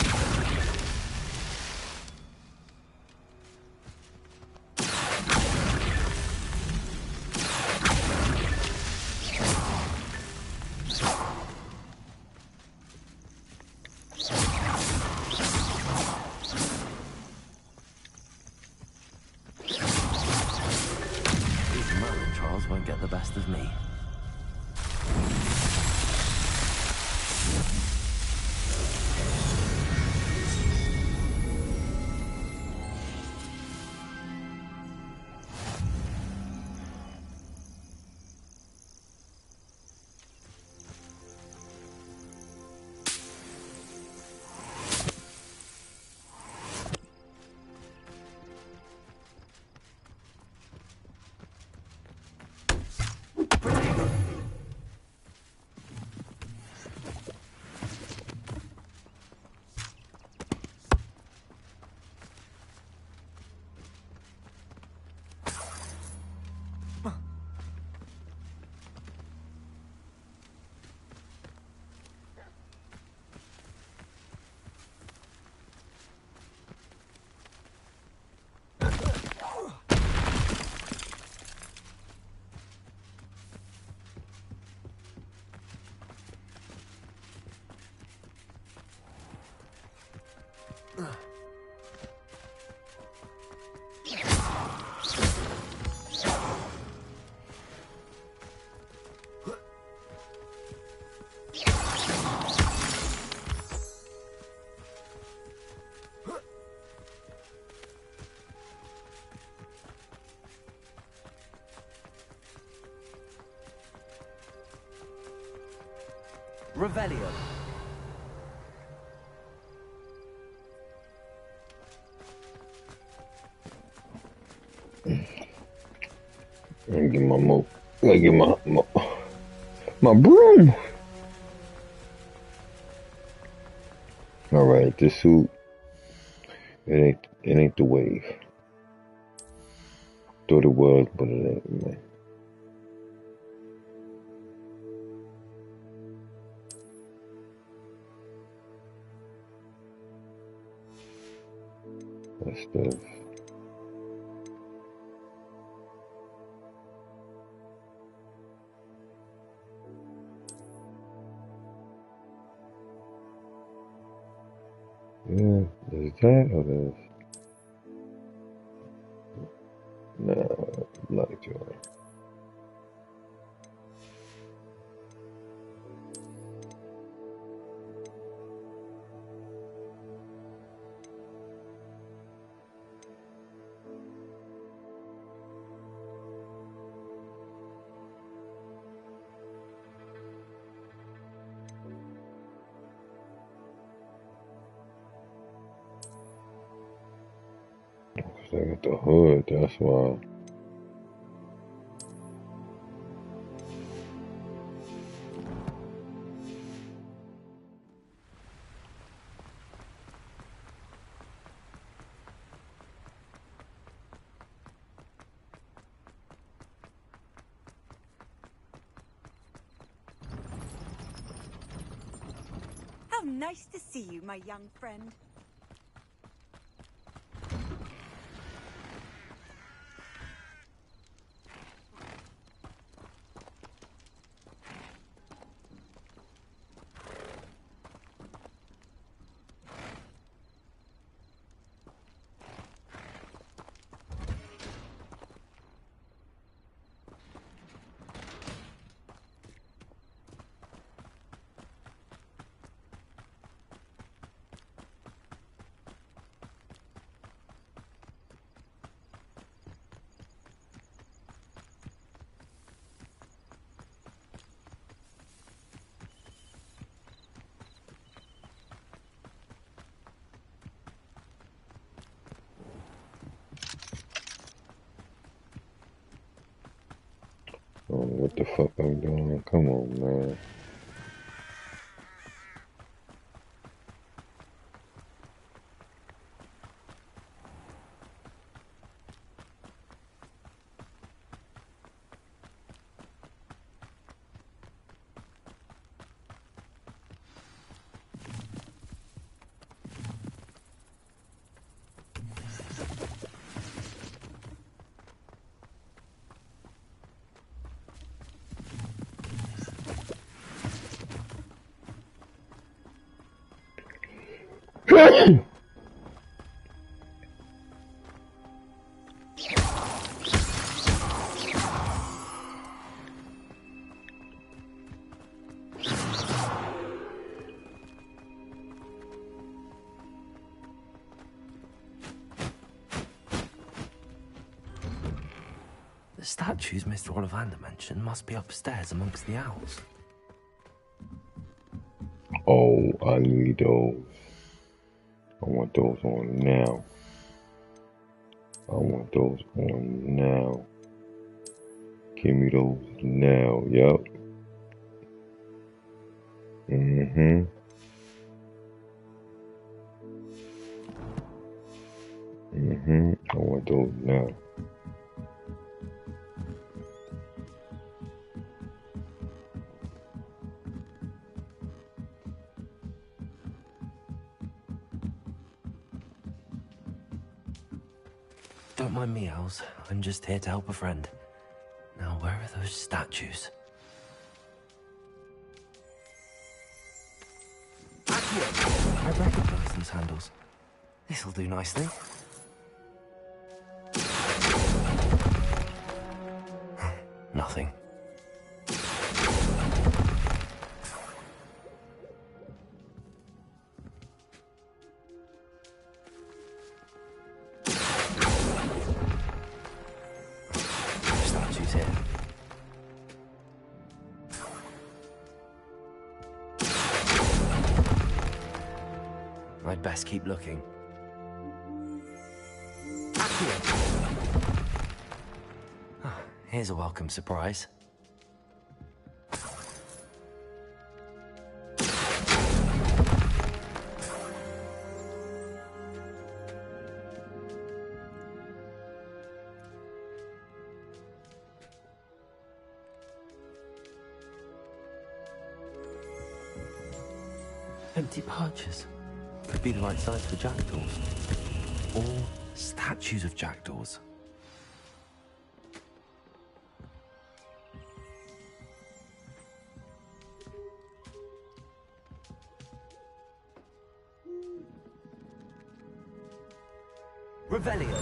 Won't get the best of me. Revelio. Gotta get my gotta get my broom. All right, this suit, it ain't the wave. Thought it was, but it ain't, man. That stuff. Yeah, is that or this? No, Black Joy. They got the hood, that's why. How nice to see you, my young friend. I don't know what the fuck I'm doing. Come on, man. The statues Mr. Ollivander mentioned must be upstairs amongst the owls. Oh, I need those. I want those on now. I want those on now. Give me those now. Yup. Mm-hmm. Mm-hmm. I want those now. Don't mind me, owls. I'm just here to help a friend. Now, where are those statues? I recognize these handles. This'll do nicely. Nothing. Statues here. I'd best keep looking. Here's a welcome surprise. Empty perches. Could be the right size for jackdaws. Or statues of jackdaws. Revelio.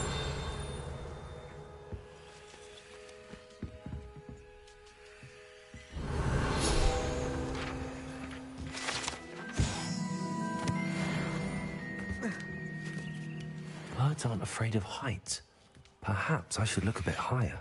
Birds aren't afraid of heights. Perhaps I should look a bit higher.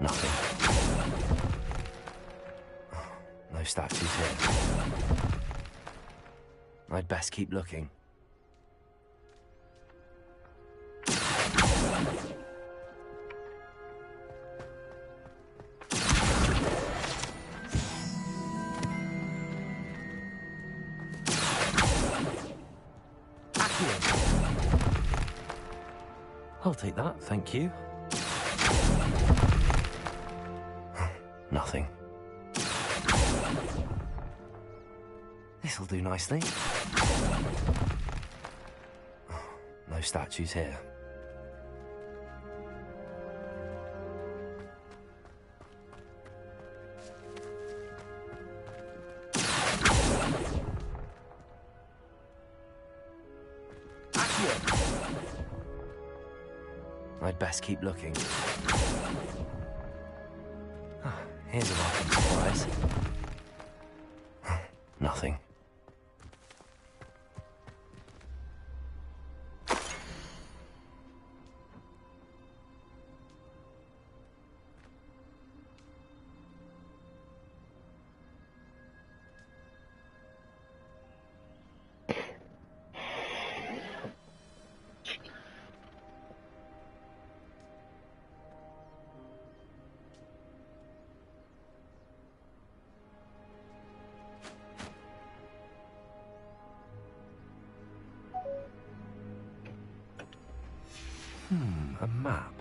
Nothing. No statues here. I'd best keep looking. I'll take that, thank you. Nothing. This'll do nicely. No statues here. I'd best keep looking. Here's a welcome surprise. Nothing. A map.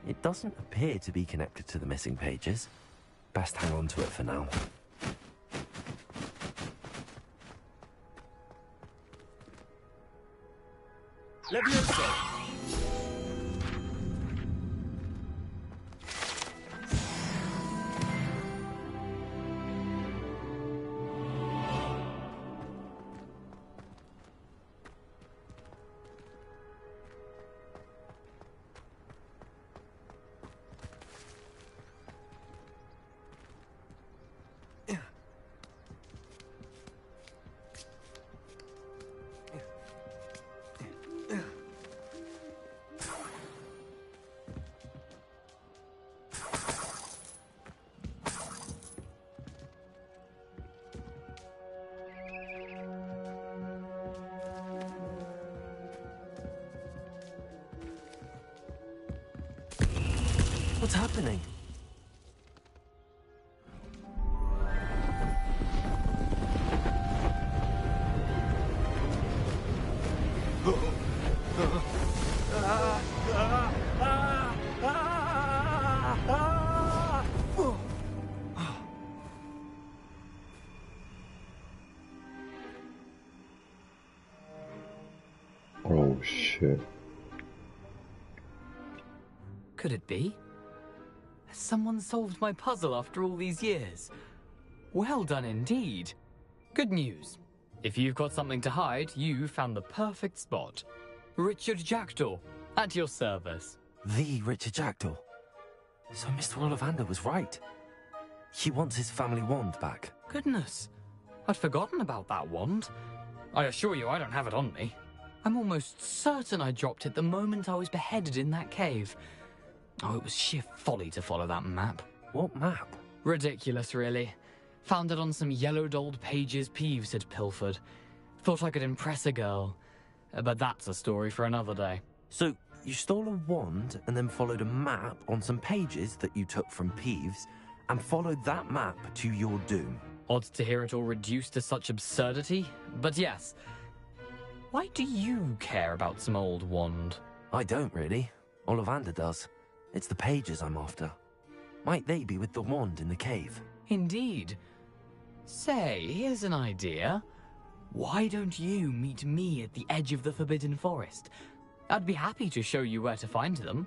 It doesn't appear to be connected to the missing pages. Best hang on to it for now. Levioso. What's happening? Oh shit. Could it be? Has someone solved my puzzle after all these years? Well done indeed. Good news. If you've got something to hide, you found the perfect spot. Richard Jackdaw, at your service. The Richard Jackdaw. So Mr. Ollivander was right. He wants his family wand back. Goodness, I'd forgotten about that wand. I assure you I don't have it on me. I'm almost certain I dropped it the moment I was beheaded in that cave. Oh, it was sheer folly to follow that map. What map? Ridiculous, really. Found it on some yellowed old pages Peeves had pilfered. Thought I could impress a girl. But that's a story for another day. So, you stole a wand and then followed a map on some pages that you took from Peeves and followed that map to your doom. Odd to hear it all reduced to such absurdity, but yes. Why do you care about some old wand? I don't really. Ollivander does. It's the pages I'm after. Might they be with the wand in the cave? Indeed. Say, here's an idea. Why don't you meet me at the edge of the Forbidden Forest? I'd be happy to show you where to find them.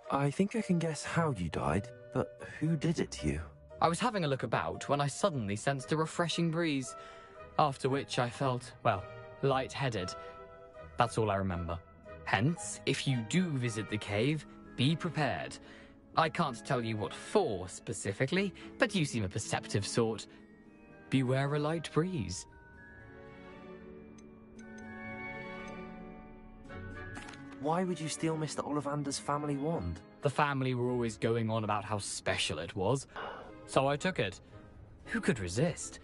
I think I can guess how you died, but who did it to you? I was having a look about when I suddenly sensed a refreshing breeze, after which I felt, well, lightheaded. That's all I remember. Hence, if you do visit the cave, be prepared. I can't tell you what for specifically, but you seem a perceptive sort. Beware a light breeze. Why would you steal Mr. Ollivander's family wand? The family were always going on about how special it was, so I took it. Who could resist?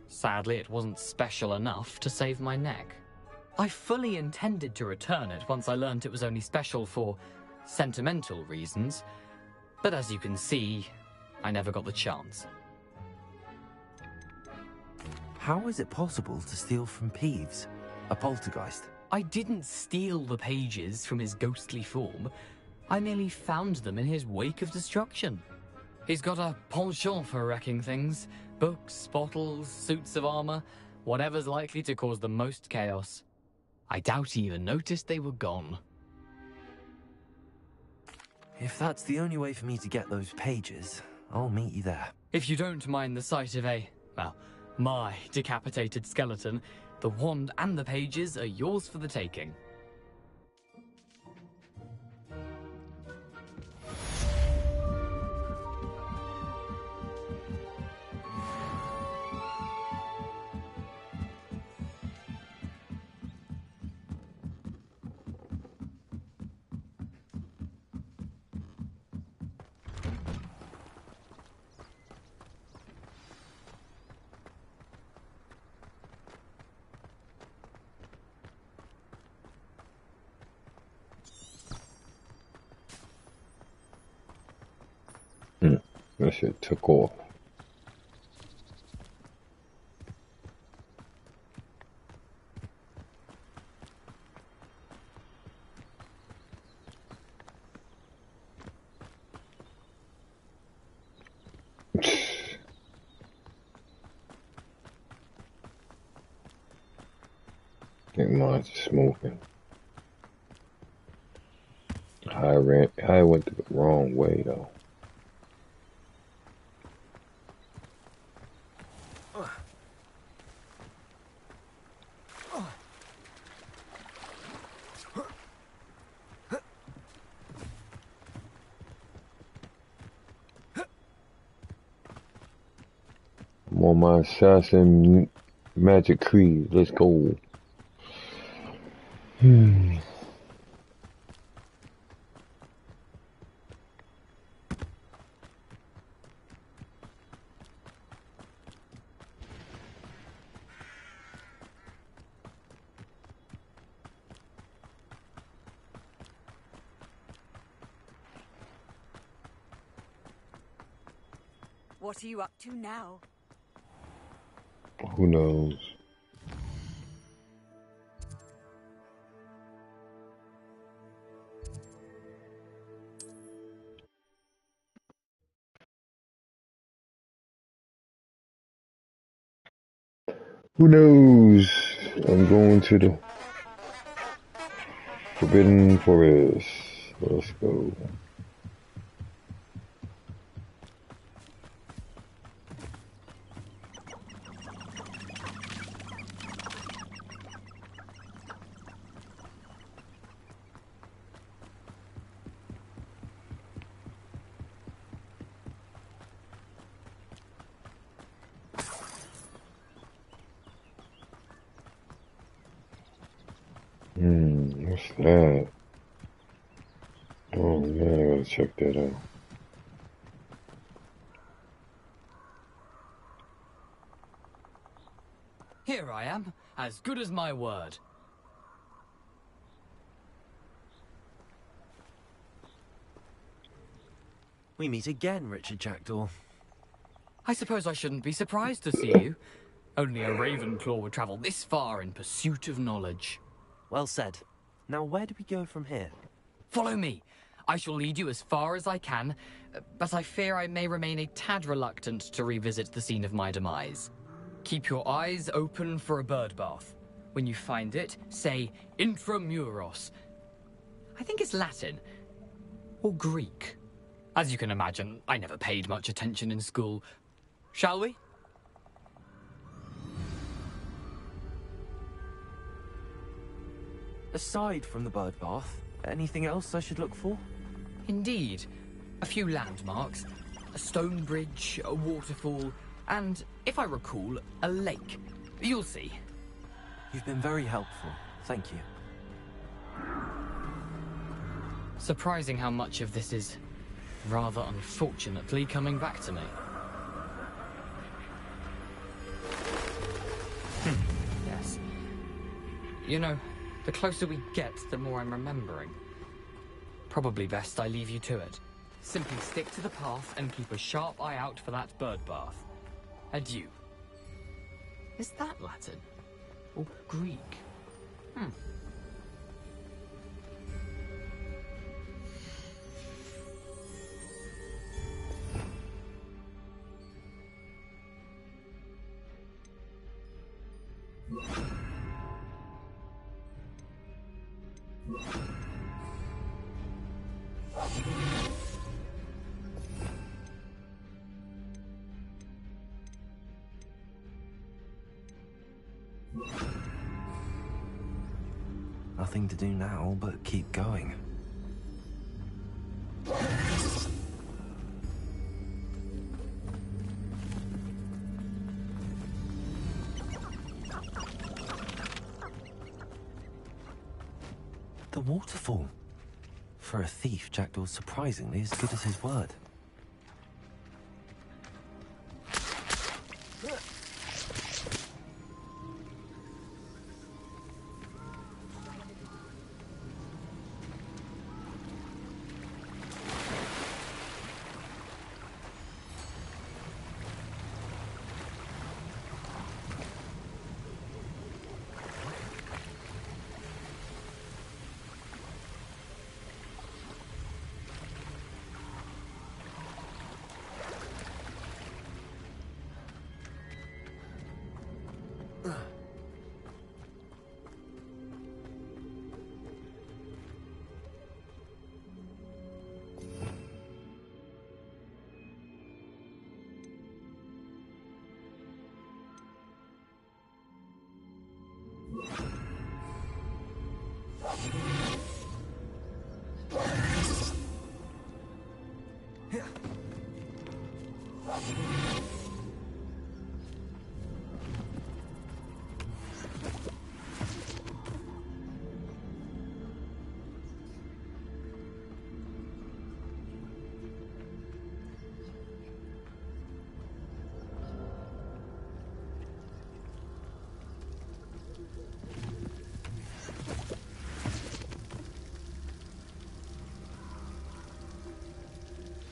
Sadly, it wasn't special enough to save my neck. I fully intended to return it once I learned it was only special for sentimental reasons, but as you can see, I never got the chance. How is it possible to steal from Peeves, a poltergeist? I didn't steal the pages from his ghostly form. I merely found them in his wake of destruction. He's got a penchant for wrecking things. Books, bottles, suits of armor, whatever's likely to cause the most chaos. I doubt he even noticed they were gone. If that's the only way for me to get those pages, I'll meet you there. If you don't mind the sight of my decapitated skeleton, the wand and the pages are yours for the taking. That shit took off. Think mine's smoking. I went the wrong way though. I'm on my assassin magic creed. Let's go. What are you up to now? Who knows? Who knows? I'm going to the Forbidden Forest. Let's go. What's that? Oh man, I gotta check that out. Here I am, as good as my word. We meet again, Richard Jackdaw. I suppose I shouldn't be surprised to see you. Only a Ravenclaw would travel this far in pursuit of knowledge. Well said. Now where do we go from here? Follow me. I shall lead you as far as I can, but I fear I may remain a tad reluctant to revisit the scene of my demise. Keep your eyes open for a bird bath. When you find it, say Intramuros. I think it's Latin. Or Greek. As you can imagine, I never paid much attention in school. Shall we? Aside from the bird bath, anything else I should look for? Indeed. A few landmarks. A stone bridge, a waterfall, and, if I recall, a lake. You'll see. You've been very helpful. Thank you. Surprising how much of this is, rather unfortunately, coming back to me. Yes. You know, the closer we get, the more I'm remembering. Probably best I leave you to it. Simply stick to the path and keep a sharp eye out for that bird bath. Adieu. Is that Latin? Or Greek? Nothing to do now but keep going. The waterfall. For a thief, Jackdaw's surprisingly as good as his word.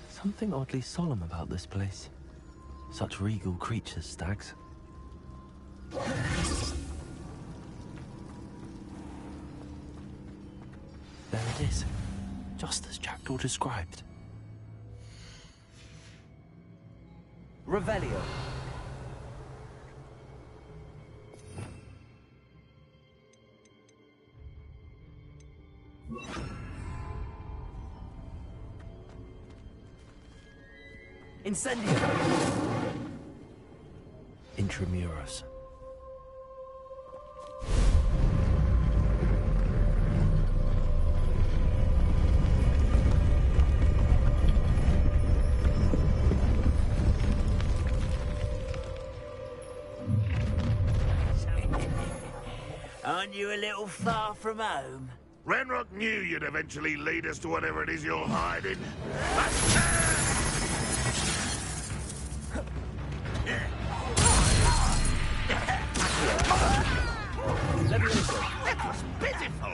Something oddly solemn about this place. Such regal creatures, stags. There it is, just as Jackdaw described. Revelio. Incendio! Intramuros. Aren't you a little far from home? Ranrock knew you'd eventually lead us to whatever it is you're hiding. That was pitiful.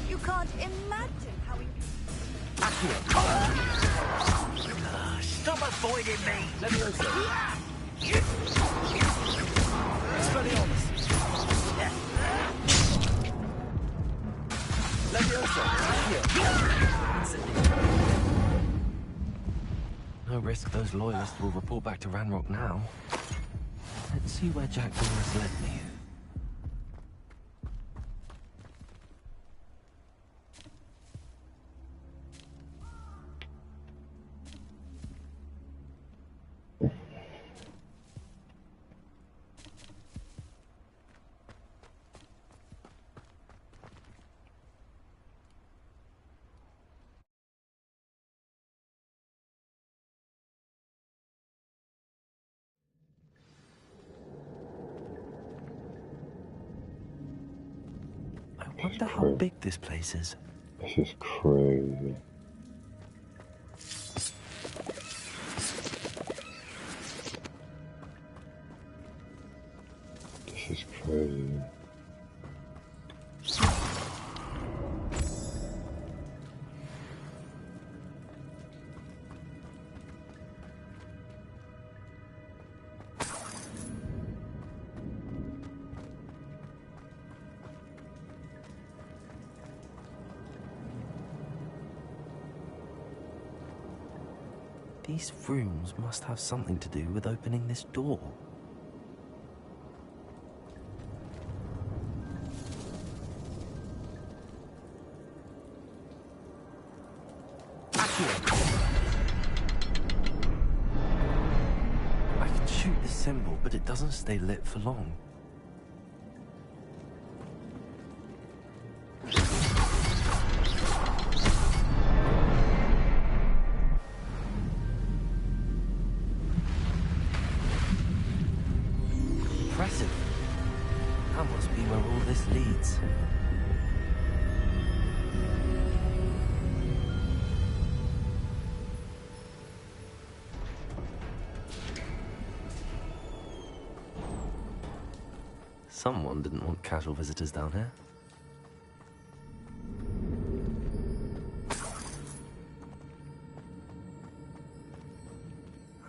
You can't imagine how he... Stop avoiding me. Levioso! Expelliarmus! Levioso! No risk those loyalists will report back to Ranrock now. Let's see where Jack Doris led me. I wonder how big this place is. This is crazy. This is crazy. These rooms must have something to do with opening this door. I can shoot the symbol, but it doesn't stay lit for long. Impressive. That must be where all this leads. Someone didn't want casual visitors down here.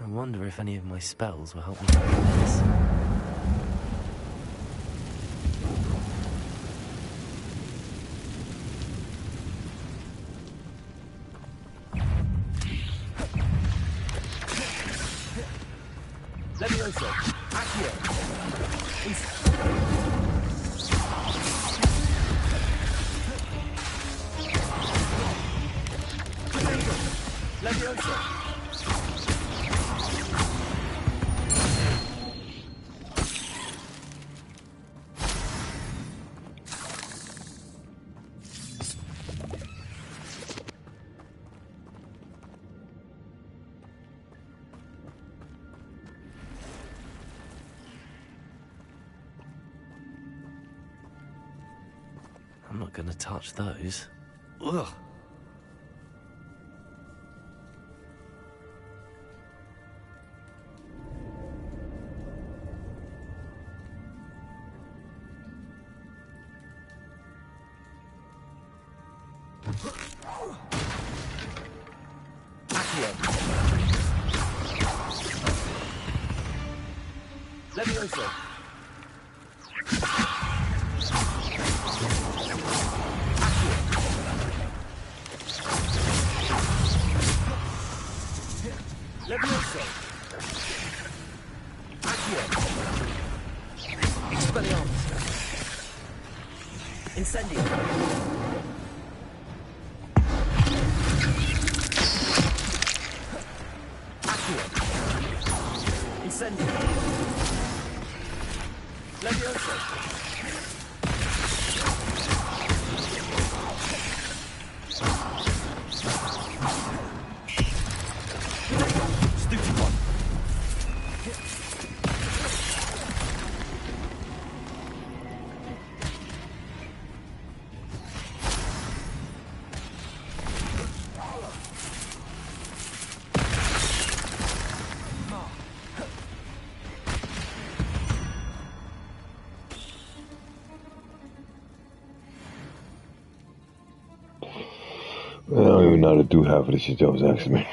I wonder if any of my spells will help me with this. Levioso! Accio! Levioso! I'm not gonna touch those. Ugh. Levioso! I don't even know how to do half of the shit y'all was asking me.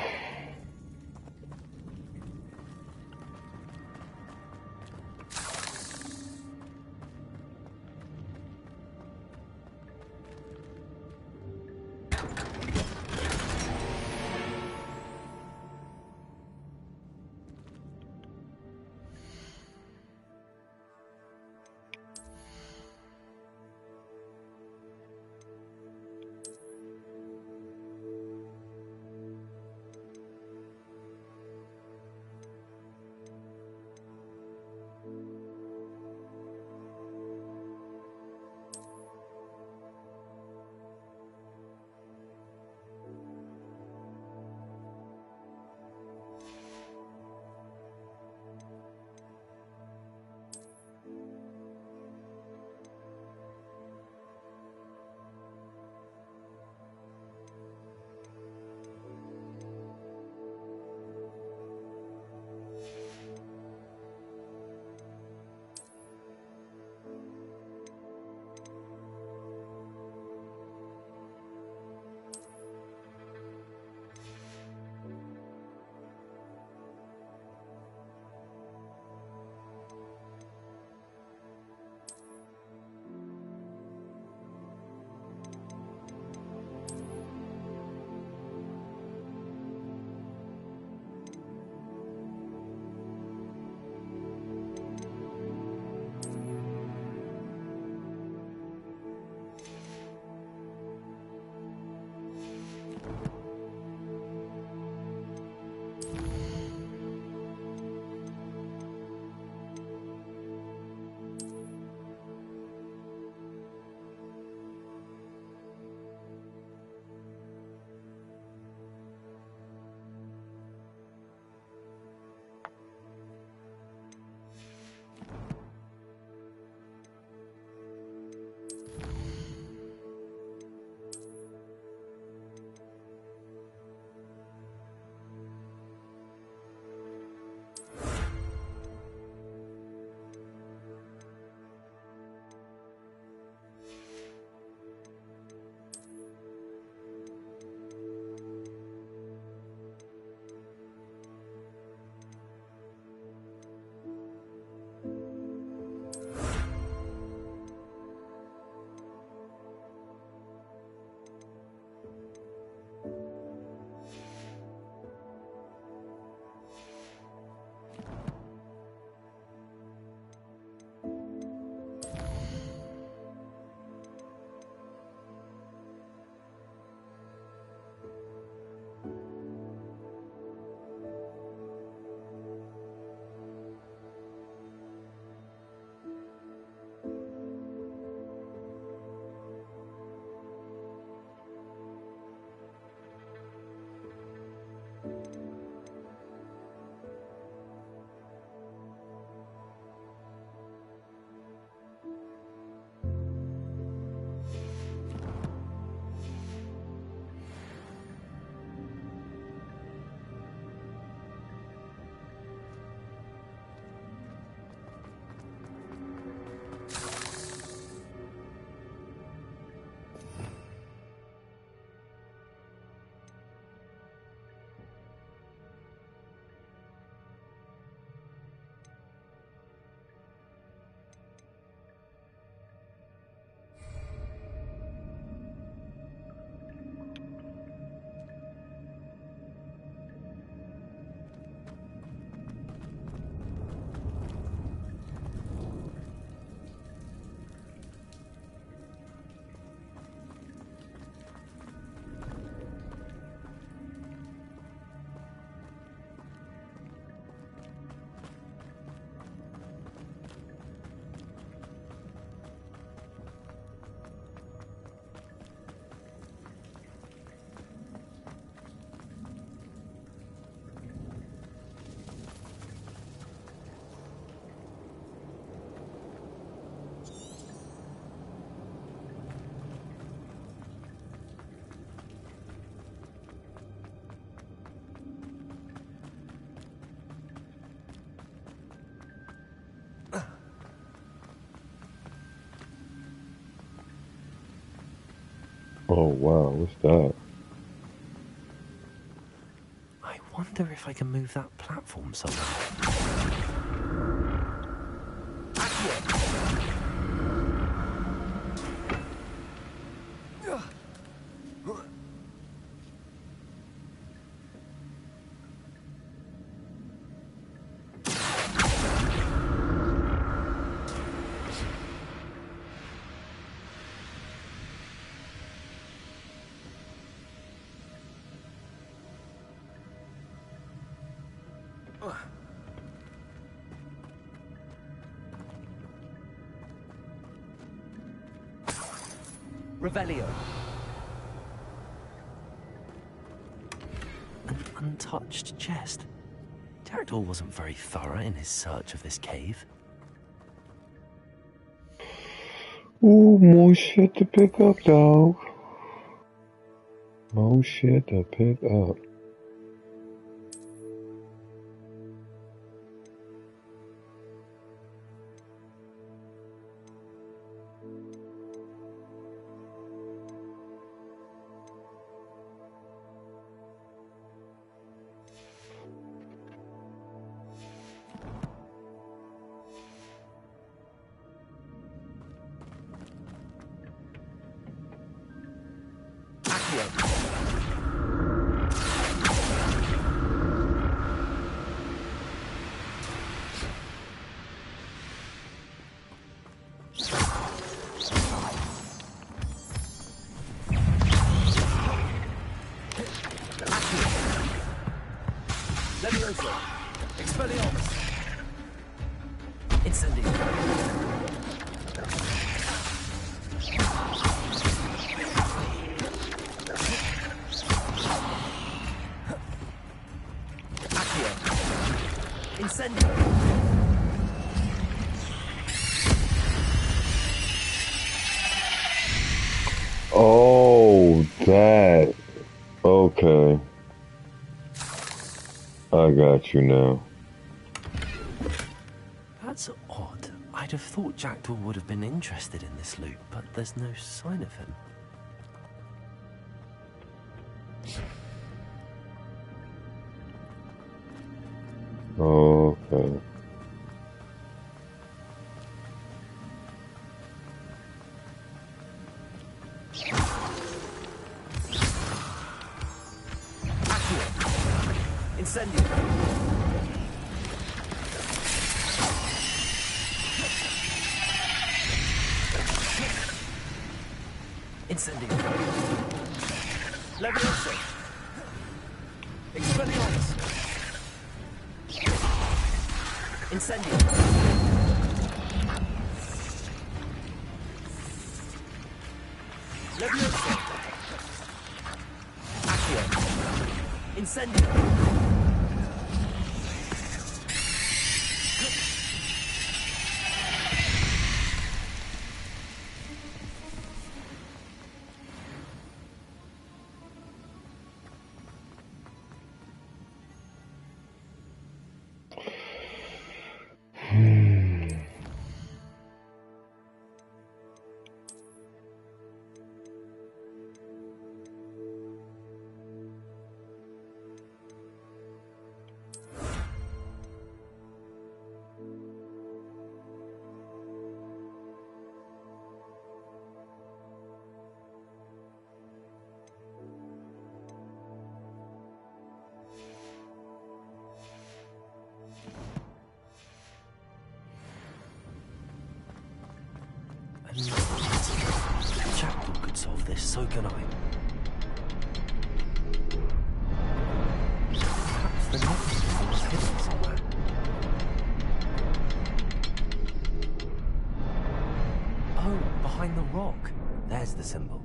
Oh wow, what's that? wonder if I can move that platform somewhere. Revelio. An untouched chest. Jackdaw wasn't very thorough in his search of this cave. Ooh, more shit to pick up, dog. More shit to pick up. Levioso. Expelliarmus. Incendio. Accio. Incendio. Oh, that. Okay. I got you now. That's odd. I'd have thought Jackdaw would have been interested in this loot, but there's no sign of him. Okay. Incendio. Incendio. Levioso. Expelliarmus. Incendio. Levioso. Accio. Incendio. Jackdaw could solve this, so can I. Perhaps the next one was hidden somewhere. Oh, behind the rock. There's the symbol.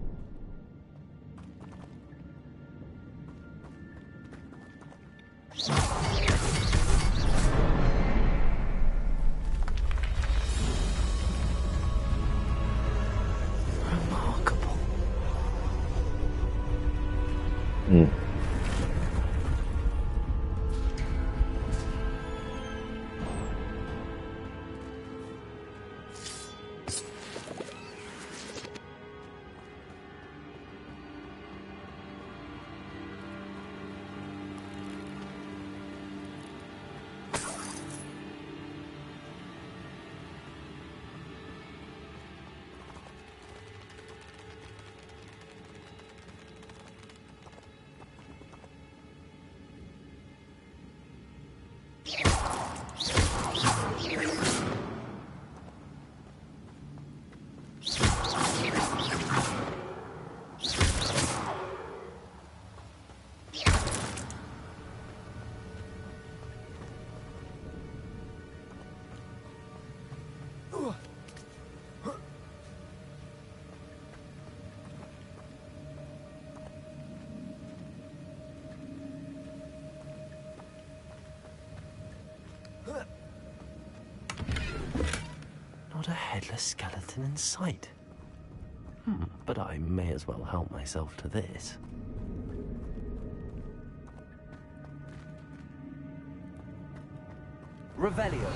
headless skeleton in sight. But I may as well help myself to this. Revelio.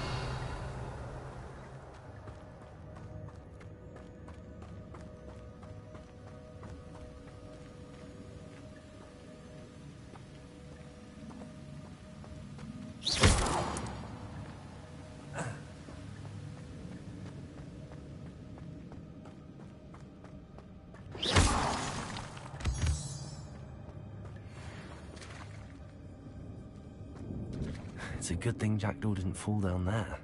It's a good thing Jackdaw didn't fall down there.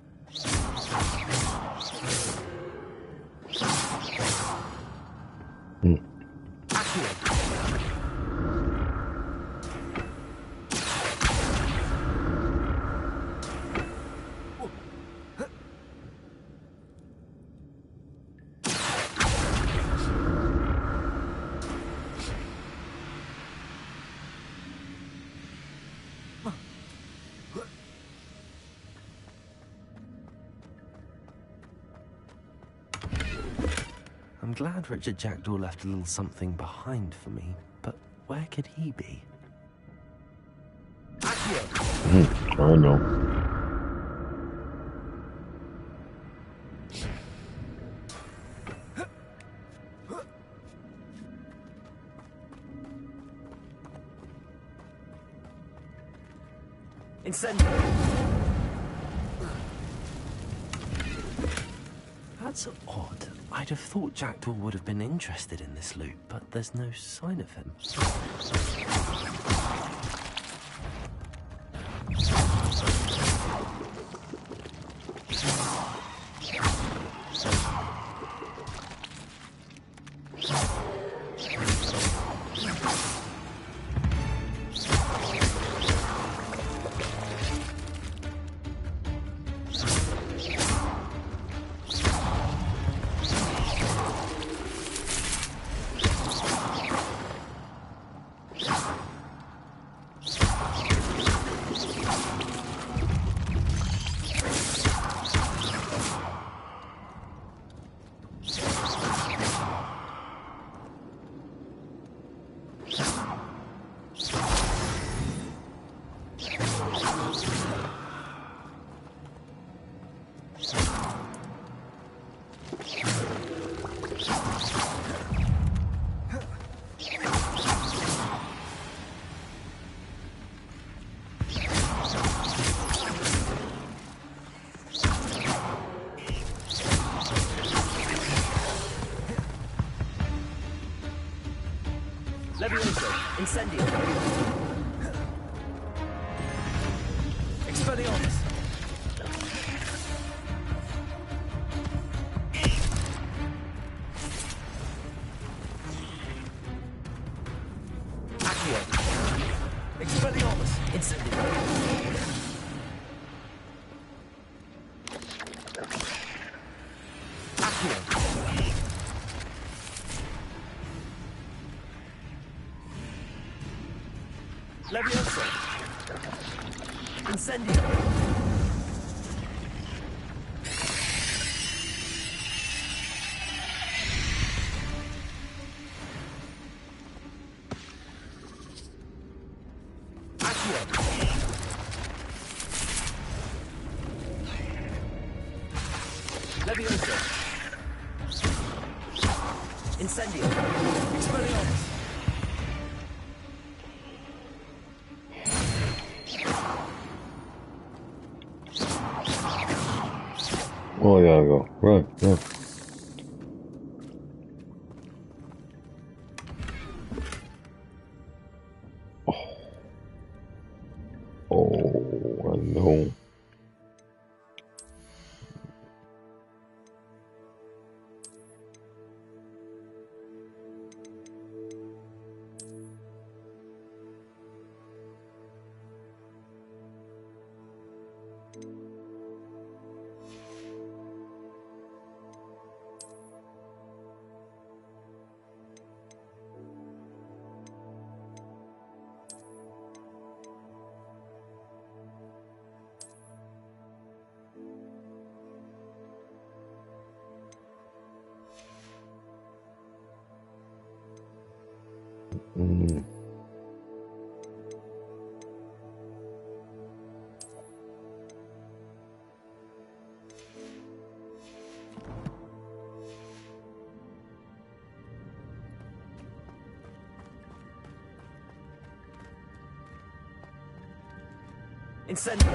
I'm glad Richard Jackdaw left a little something behind for me, but where could he be? I know. Incendio. That's odd. I'd have thought Jackdaw would have been interested in this loot, but there's no sign of him. Levioso. Incendio. Expelliarmus. Accio. Expelliarmus. Incendio. Accio. Levioso. Incendio. Accio. Levioso. Incendio. Expelliarmus. Oh, I gotta go. Run, run. Oh, I know. Mm. Incendio.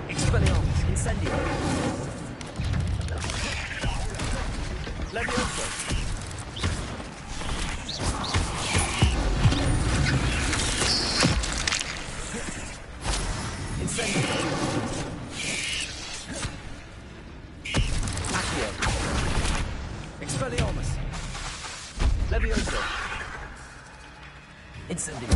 Expelliarmus, incendio. Levioso. Incendio. Accio. Expelliarmus. Levioso. Incendio.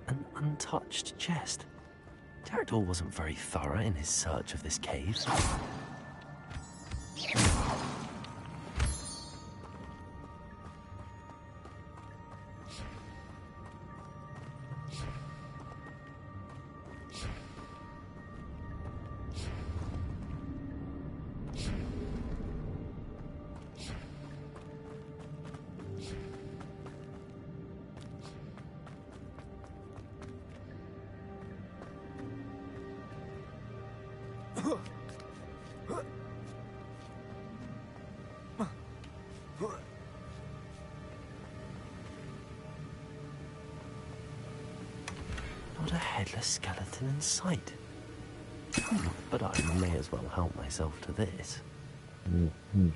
An untouched chest. Terador wasn't very thorough in his search of this cave. Not a headless skeleton in sight. But I may as well help myself to this. Mm-hmm.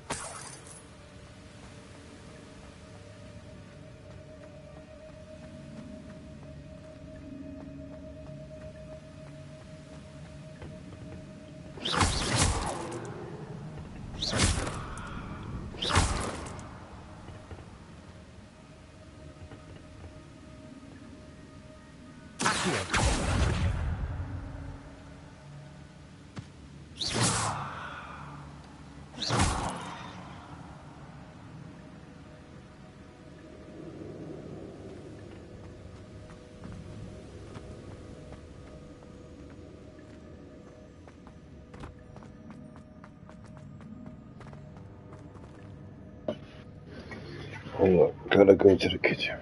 Hold up, gotta go to the kitchen.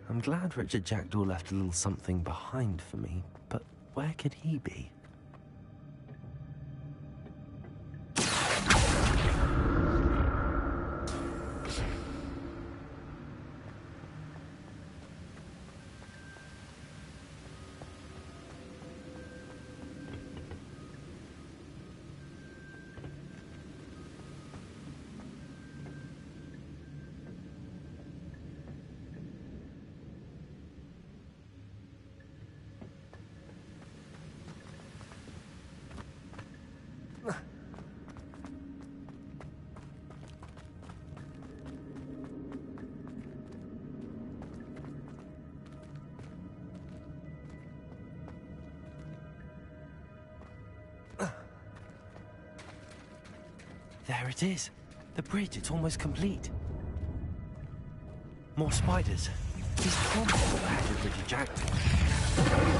I'm glad Richard Jackdaw left a little something behind for me, but where could he be? There it is. The bridge, it's almost complete. More spiders. He's constantly back with Richard Jackdaw.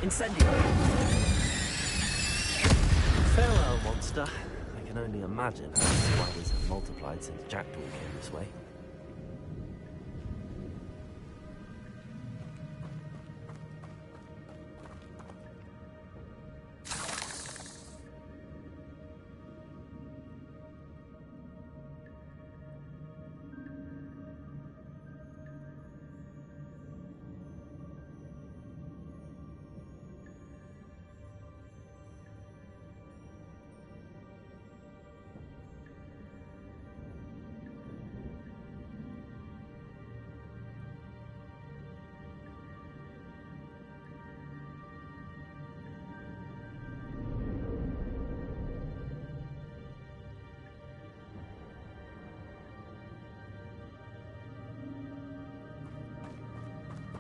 Incendio. Farewell, monster. I can only imagine how the spiders have multiplied since Jackdaw came this way.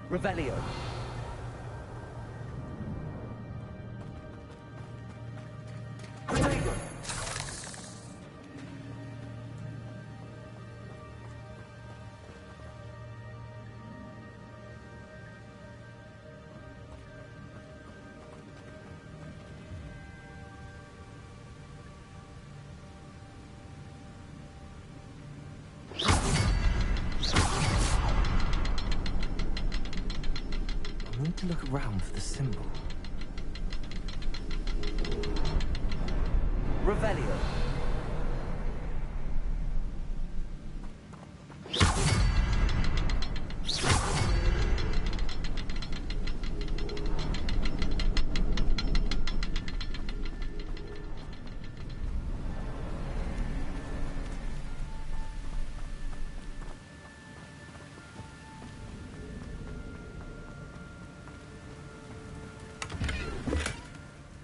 Revelio. Protego. I need to look around for the symbol. Revelio.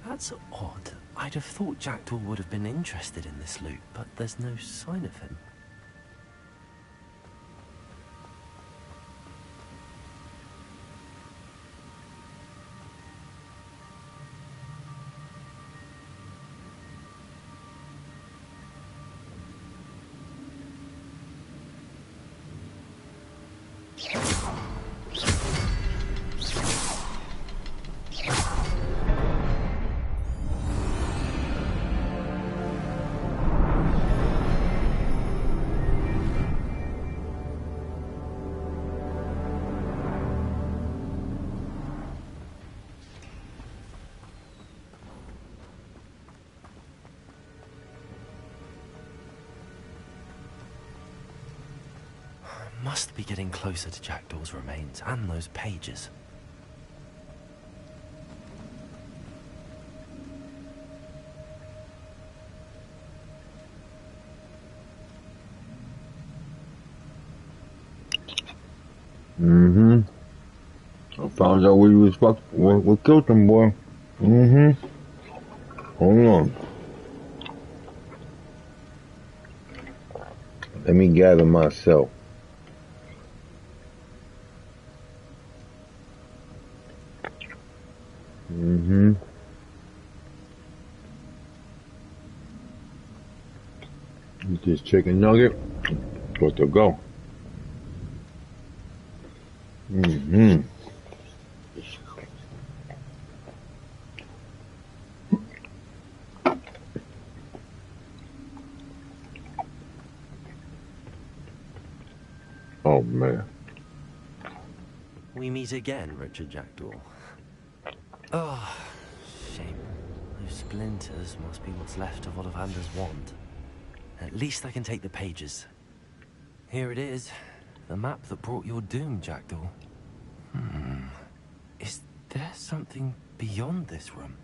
That's odd. I'd have thought Jackdaw would have been interested in this loot, but there's no sign of him. Must be getting closer to Jackdaw's remains and those pages. I found out what killed him, boy. Hold on. Let me gather myself. This chicken nugget, good to go. Oh man. We meet again, Richard Jackdaw. Oh, shame. Those splinters must be what's left of Ollivander's wand. At least I can take the pages. Here it is. The map that brought your doom, Jackdaw. Is there something beyond this room?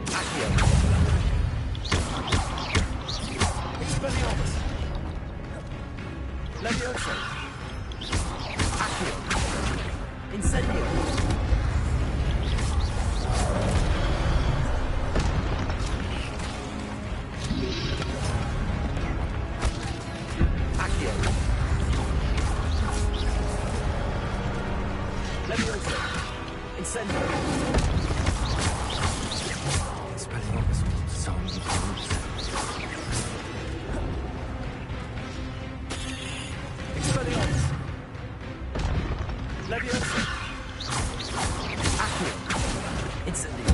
Accio. Expelliarmus. Levioso. Accio. Incendio. Accio. Levioso. Incendio. Expelliarmus was so many times. Expelliarmus. Leviosa. Accio. Incendio.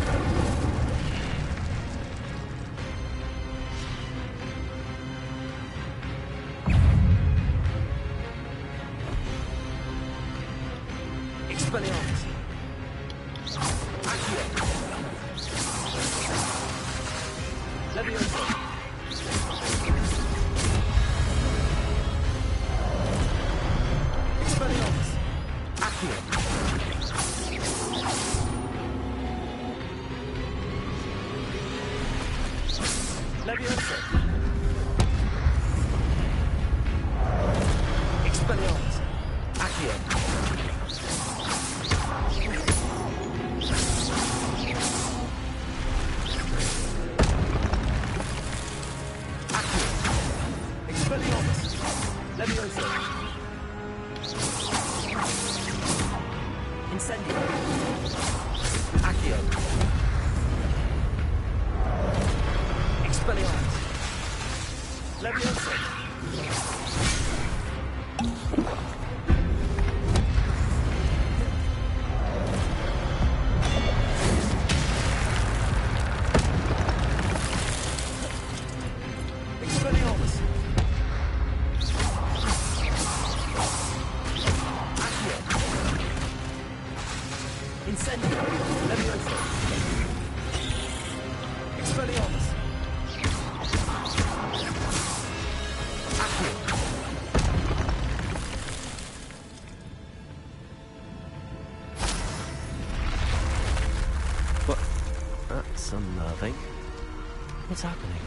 Expelliarmus. Accio. Leviosa. Expelliarmus. Accio. Leviosa. Expelliarmus. Accio. Expelliarmus. Leviosa. Incendio. Accio. Expelliarmus. Leviosa. Expelliarmus. Accio. Incendio. Leviosa. Expelliarmus. Accio. What? That's unnerving. What's happening?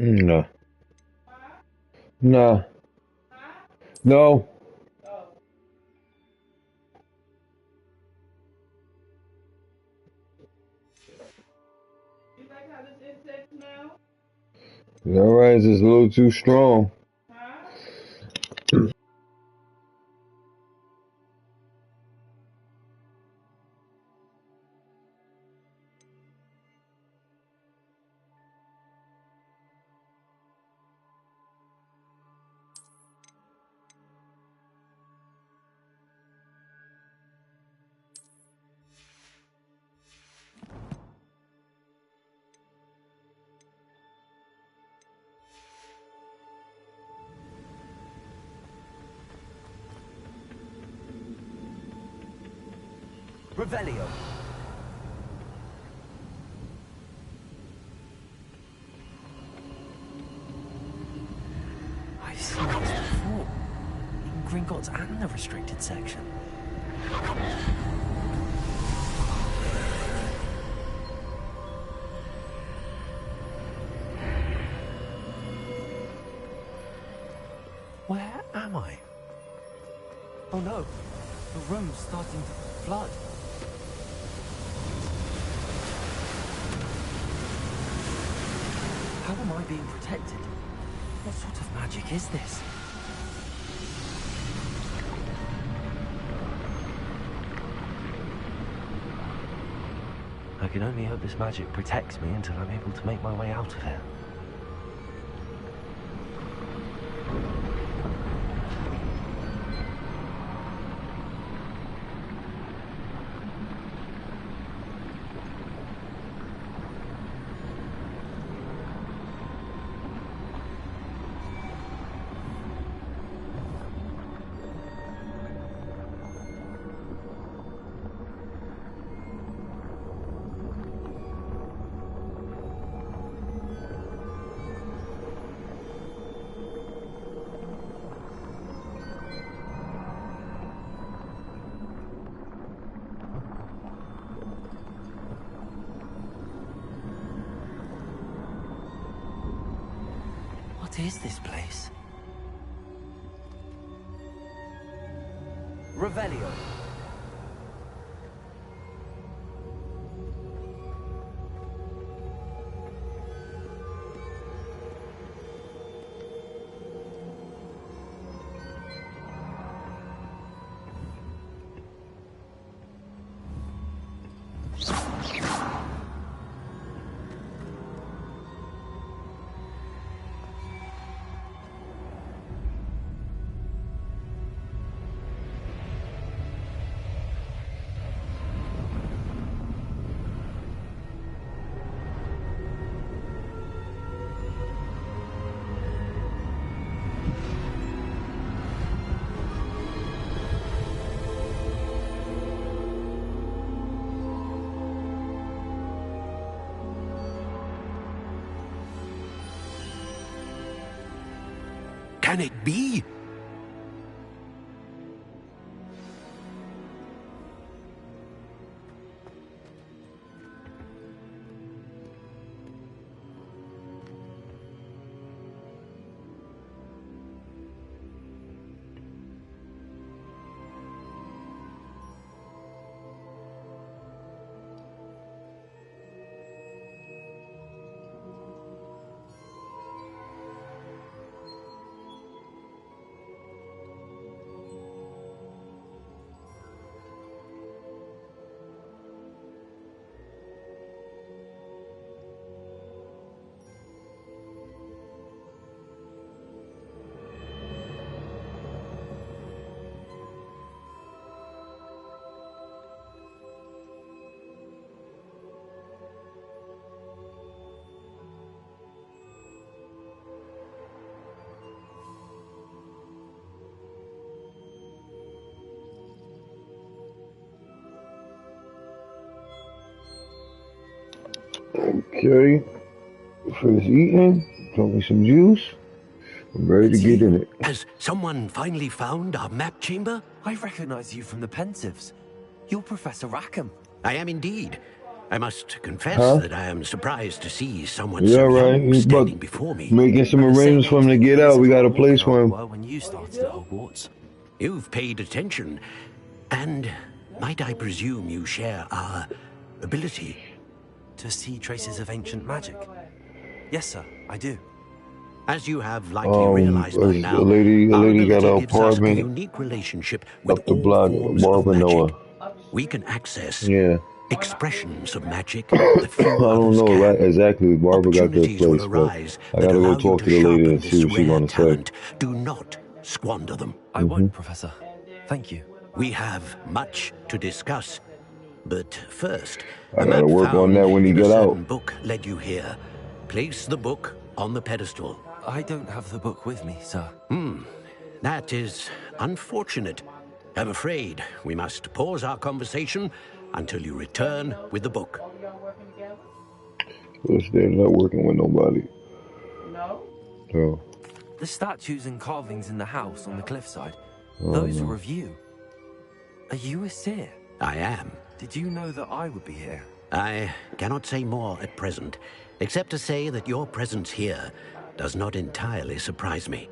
No. No. No. Alright, it's just a little too strong. Revelio. I've seen this before. In Gringotts and the restricted section. Where am I? Oh no, the room's starting to flood. am I being protected? What sort of magic is this? I can only hope this magic protects me until I'm able to make my way out of here. What is this place? Revelio. Can it be? Okay. Finish eating. Drink me some juice. I'm ready to get in it. Has someone finally found our map chamber? I recognize you from the Pensives. You're Professor Rackham. I am indeed. I must confess Huh? that I am surprised to see someone Yeah, so right. young He's standing before me. making some arrangements for him to get out. We got a place for him. When you started at Hogwarts. You've paid attention, and might I presume you share our ability? To see traces of ancient magic. Yes, sir, I do. As you have likely realized by now, a lady got our an ability gives us a apartment unique relationship with up the all block. forms of Barbara magic. Noah. We can access Yeah. expressions of magic that few I don't others know can. right exactly. Barbara got that Opportunities will place, but arise I that gotta allow go talk you to the lady sharpen and see this what she's rare gonna say. talent. Do not squander them. I won't, Professor. Thank you. We have much to discuss, but first, I a gotta map work on found that when you in a get out. certain book led you here. Place the book on the pedestal. I don't have the book with me, sir. That is unfortunate. I'm afraid we must pause our conversation until you return with the book. They're not working with nobody. No. The statues and carvings in the house on the cliffside, Oh, those no. were of you. Are you a seer? I am. Did you know that I would be here? I cannot say more at present, except to say that your presence here does not entirely surprise me.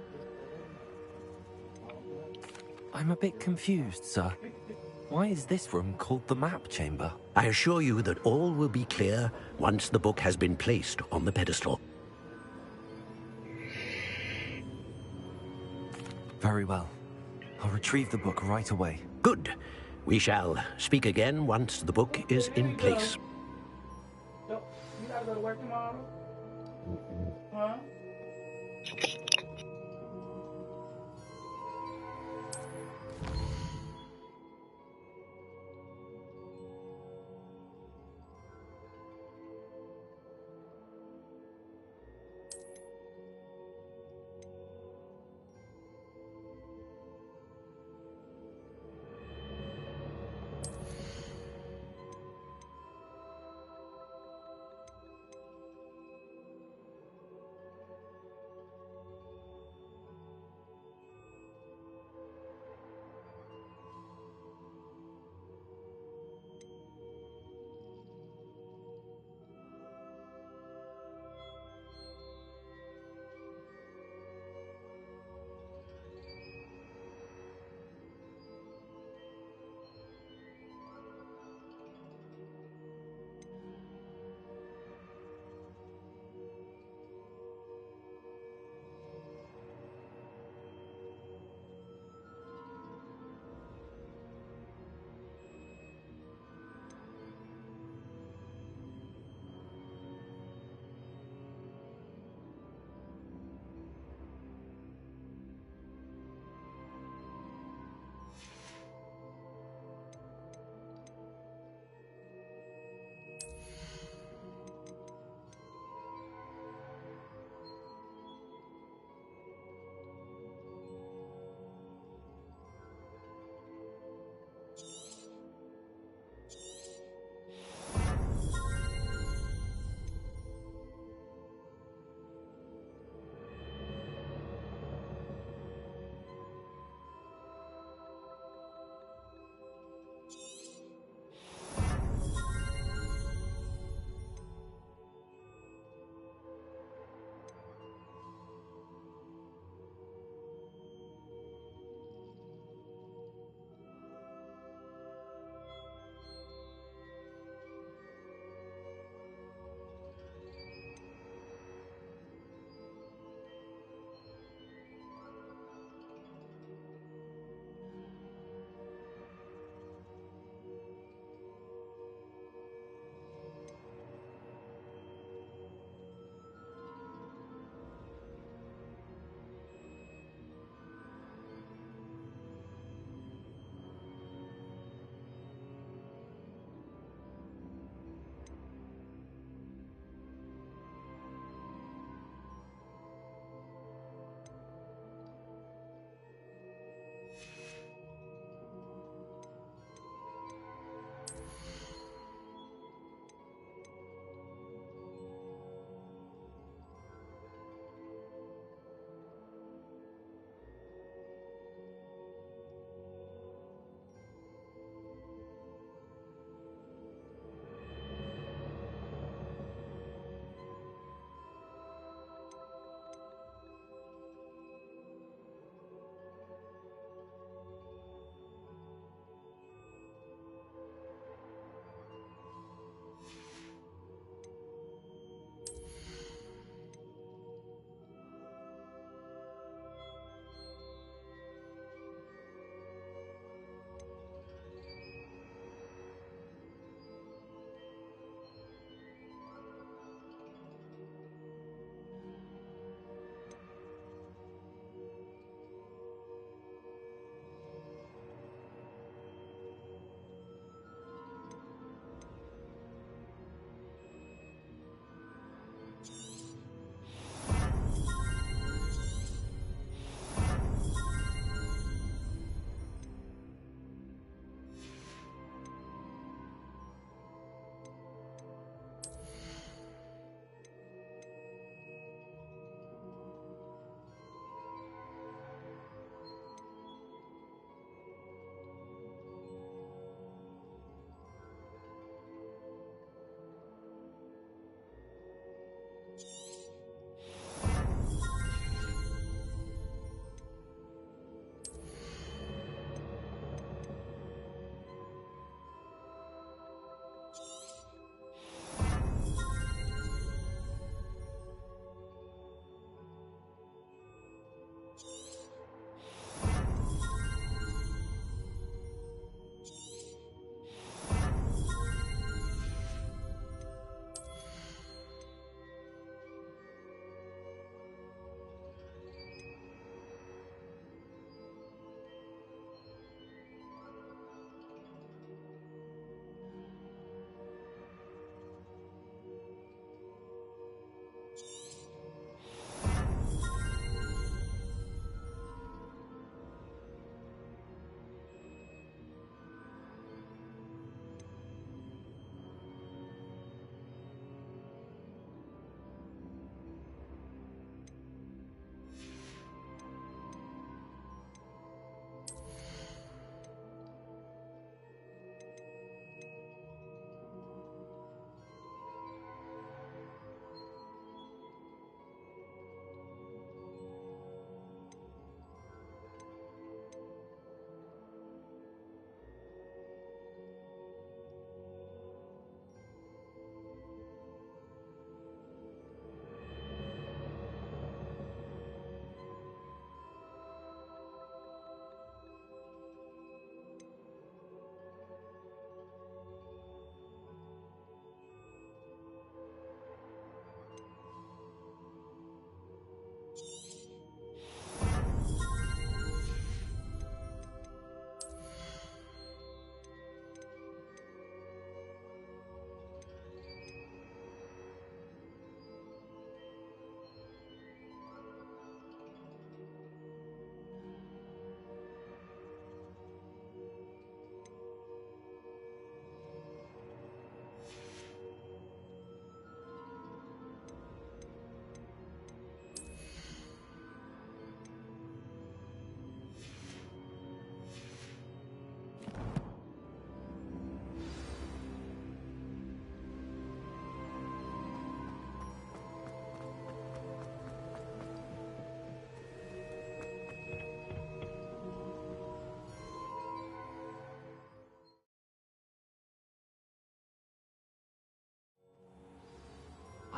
I'm a bit confused, sir. Why is this room called the map chamber? I assure you that all will be clear once the book has been placed on the pedestal. Very well. I'll retrieve the book right away. Good. We shall speak again once the book is in place. You gotta go to work tomorrow? Huh?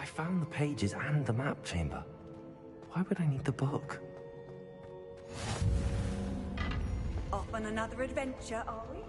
I found the pages and the map chamber. Why would I need the book? Off on another adventure, are we?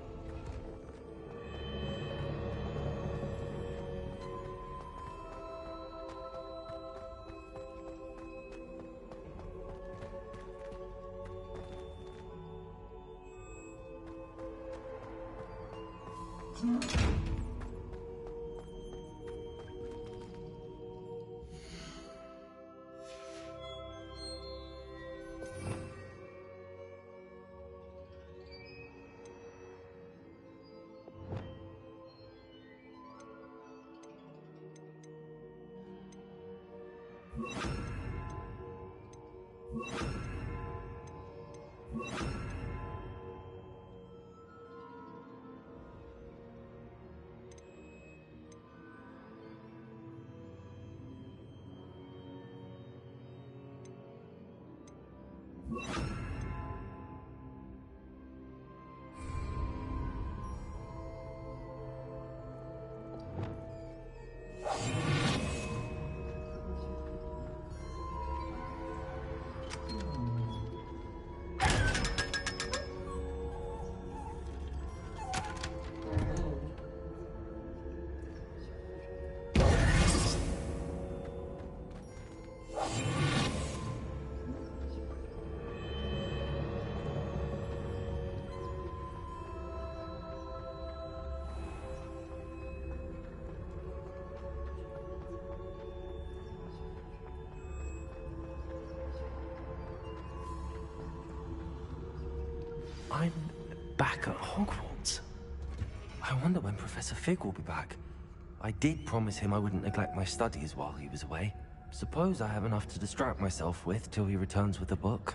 I'm back at Hogwarts. I wonder when Professor Fig will be back. I did promise him I wouldn't neglect my studies while he was away. Suppose I have enough to distract myself with till he returns with the book.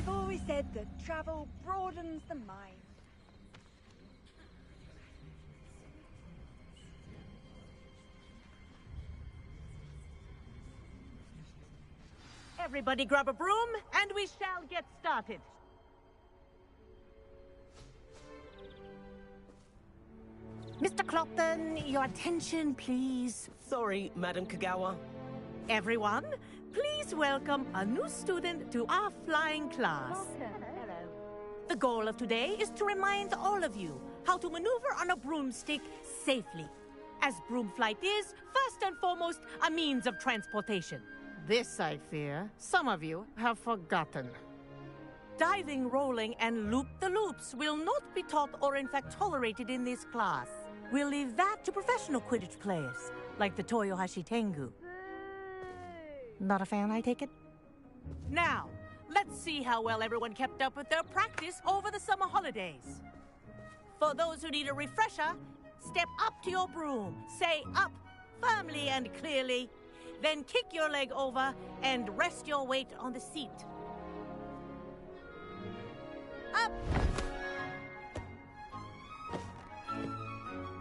I've always said that travel broadens the mind. Everybody grab a broom, and we shall get started. Mr. Clopton, your attention, please. Sorry, Madam Kagawa. Everyone, please welcome a new student to our flying class. The goal of today is to remind all of you how to maneuver on a broomstick safely, as broom flight is, first and foremost, a means of transportation. This, I fear, some of you have forgotten. Diving, rolling, and loop-the-loops will not be taught or in fact tolerated in this class. We'll leave that to professional Quidditch players, like the Toyohashi Tengu. Not a fan, I take it? Now, let's see how well everyone kept up with their practice over the summer holidays. For those who need a refresher, step up to your broom, say up firmly and clearly, then kick your leg over and rest your weight on the seat. Up!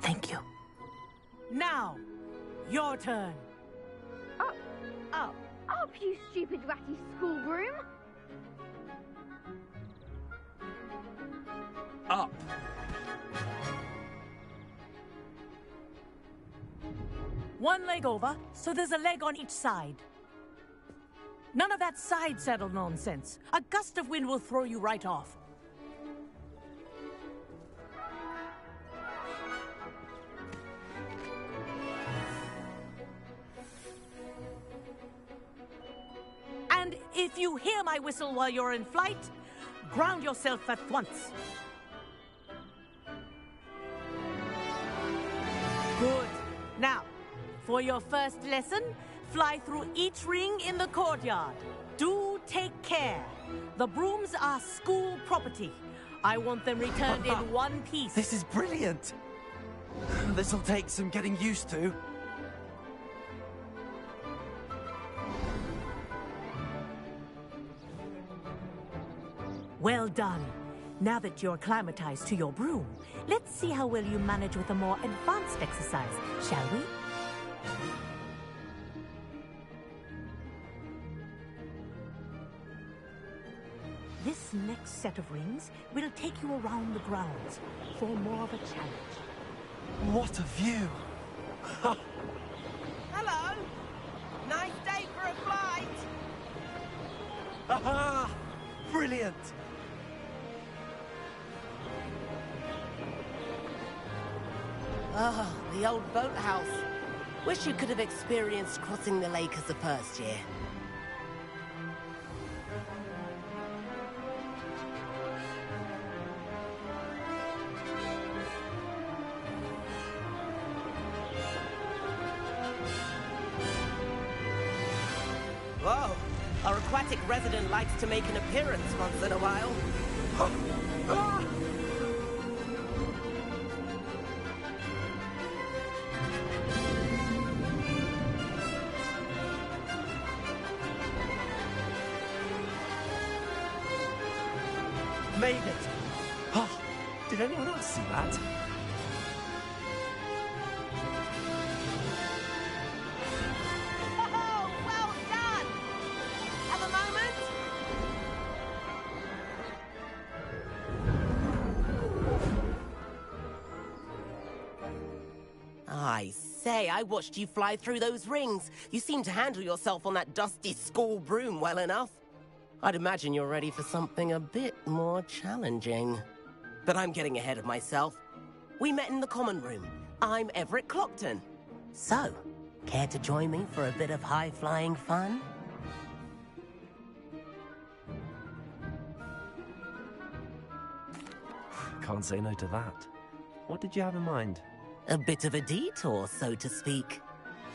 Thank you. Now, your turn. Up, you stupid ratty school broom! Up. One leg over, so there's a leg on each side. None of that side saddle nonsense. A gust of wind will throw you right off. And if you hear my whistle while you're in flight, ground yourself at once. Good. Now, for your first lesson, fly through each ring in the courtyard. Do take care. The brooms are school property. I want them returned in one piece. This is brilliant. This'll take some getting used to. Well done. Now that you're acclimatized to your broom, let's see how well you manage with a more advanced exercise, shall we? This next set of rings will take you around the grounds for more of a challenge. What a view! Hello! Nice day for a flight! Aha! Brilliant! Oh, the old boathouse. Wish you could have experienced crossing the lake as a first year. Whoa, our aquatic resident likes to make an appearance once in a while. Made it! Oh, did anyone else see that? Oh, well done! Have a moment? I say, I watched you fly through those rings. You seem to handle yourself on that dusty school broom well enough. I'd imagine you're ready for something a bit more challenging. But I'm getting ahead of myself. We met in the common room. I'm Everett Clopton. So, care to join me for a bit of high-flying fun? Can't say no to that. What did you have in mind? A bit of a detour, so to speak.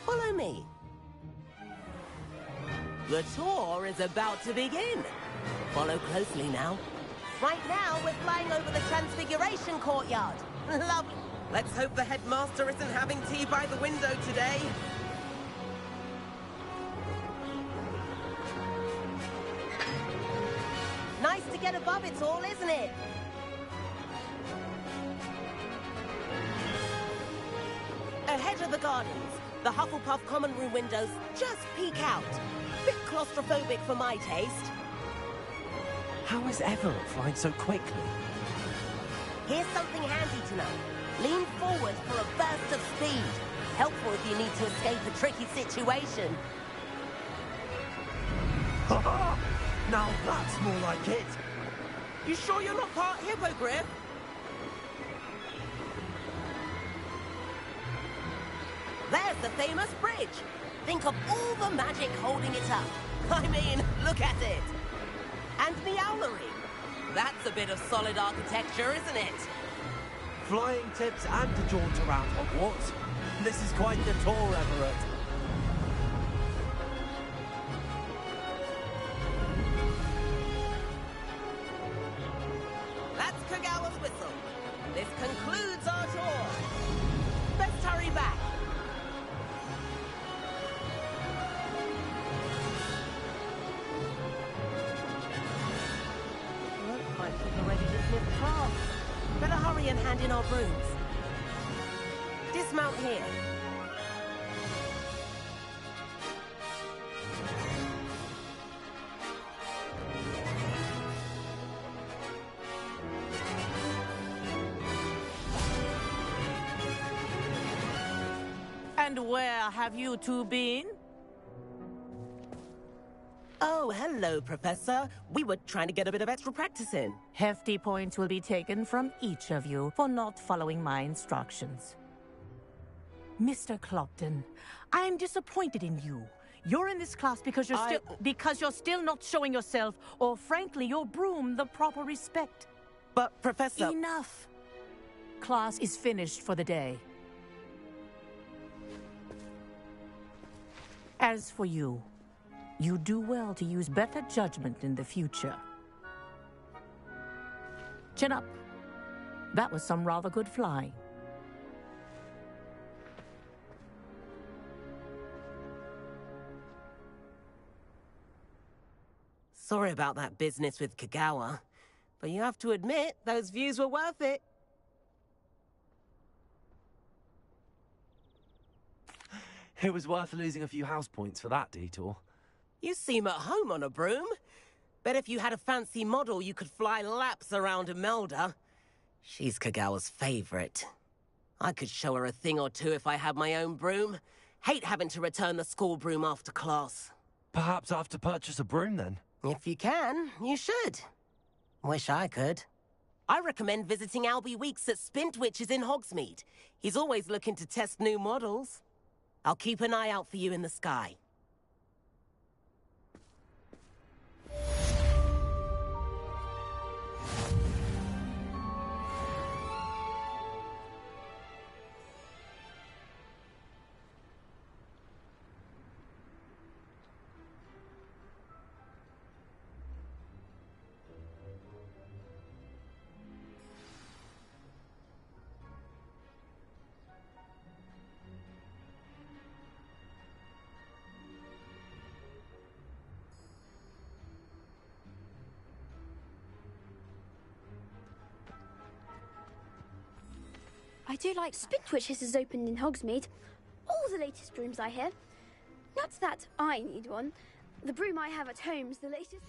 Follow me. The tour is about to begin. Follow closely now. Right now, we're flying over the Transfiguration Courtyard. Lovely. Let's hope the headmaster isn't having tea by the window today. Nice to get above it all, isn't it? Ahead of the gardens, the Hufflepuff common room windows just peek out. Bit claustrophobic for my taste. How is Everett flying so quickly? Here's something handy to know. Lean forward for a burst of speed. Helpful if you need to escape a tricky situation. Now that's more like it! You sure you're not part hippogriff? There's the famous bridge. Think of all the magic holding it up. I mean, look at it. And the owlery. That's a bit of solid architecture, isn't it? Flying tips and a jaunt around Hogwarts. This is quite the tour, Everett. That's Kagawa's whistle. This concludes our tour. Let's hurry back. Looks like people are ready to dismiss class. Better hurry and hand in our brooms. Dismount here. And where have you two been? Oh, hello, Professor. We were trying to get a bit of extra practice in. Hefty points will be taken from each of you for not following my instructions. Mr. Clopton, I'm disappointed in you. You're in this class because you're still not showing yourself, or frankly, your broom, the proper respect. But, Professor... Enough. Class is finished for the day. As for you, you do well to use better judgment in the future. Chin up. That was some rather good flying. Sorry about that business with Kagawa, but you have to admit, those views were worth it. It was worth losing a few house points for that detour. You seem at home on a broom. Bet if you had a fancy model, you could fly laps around Imelda. She's Kagawa's favorite. I could show her a thing or two if I had my own broom. Hate having to return the school broom after class. Perhaps I have to purchase a broom then? If you can, you should. Wish I could. I recommend visiting Albie Weeks at Spintwitches in Hogsmeade. He's always looking to test new models. I'll keep an eye out for you in the sky. I do like Spintwitches is opened in Hogsmeade. All the latest brooms, I hear. Not that I need one. The broom I have at home's the latest.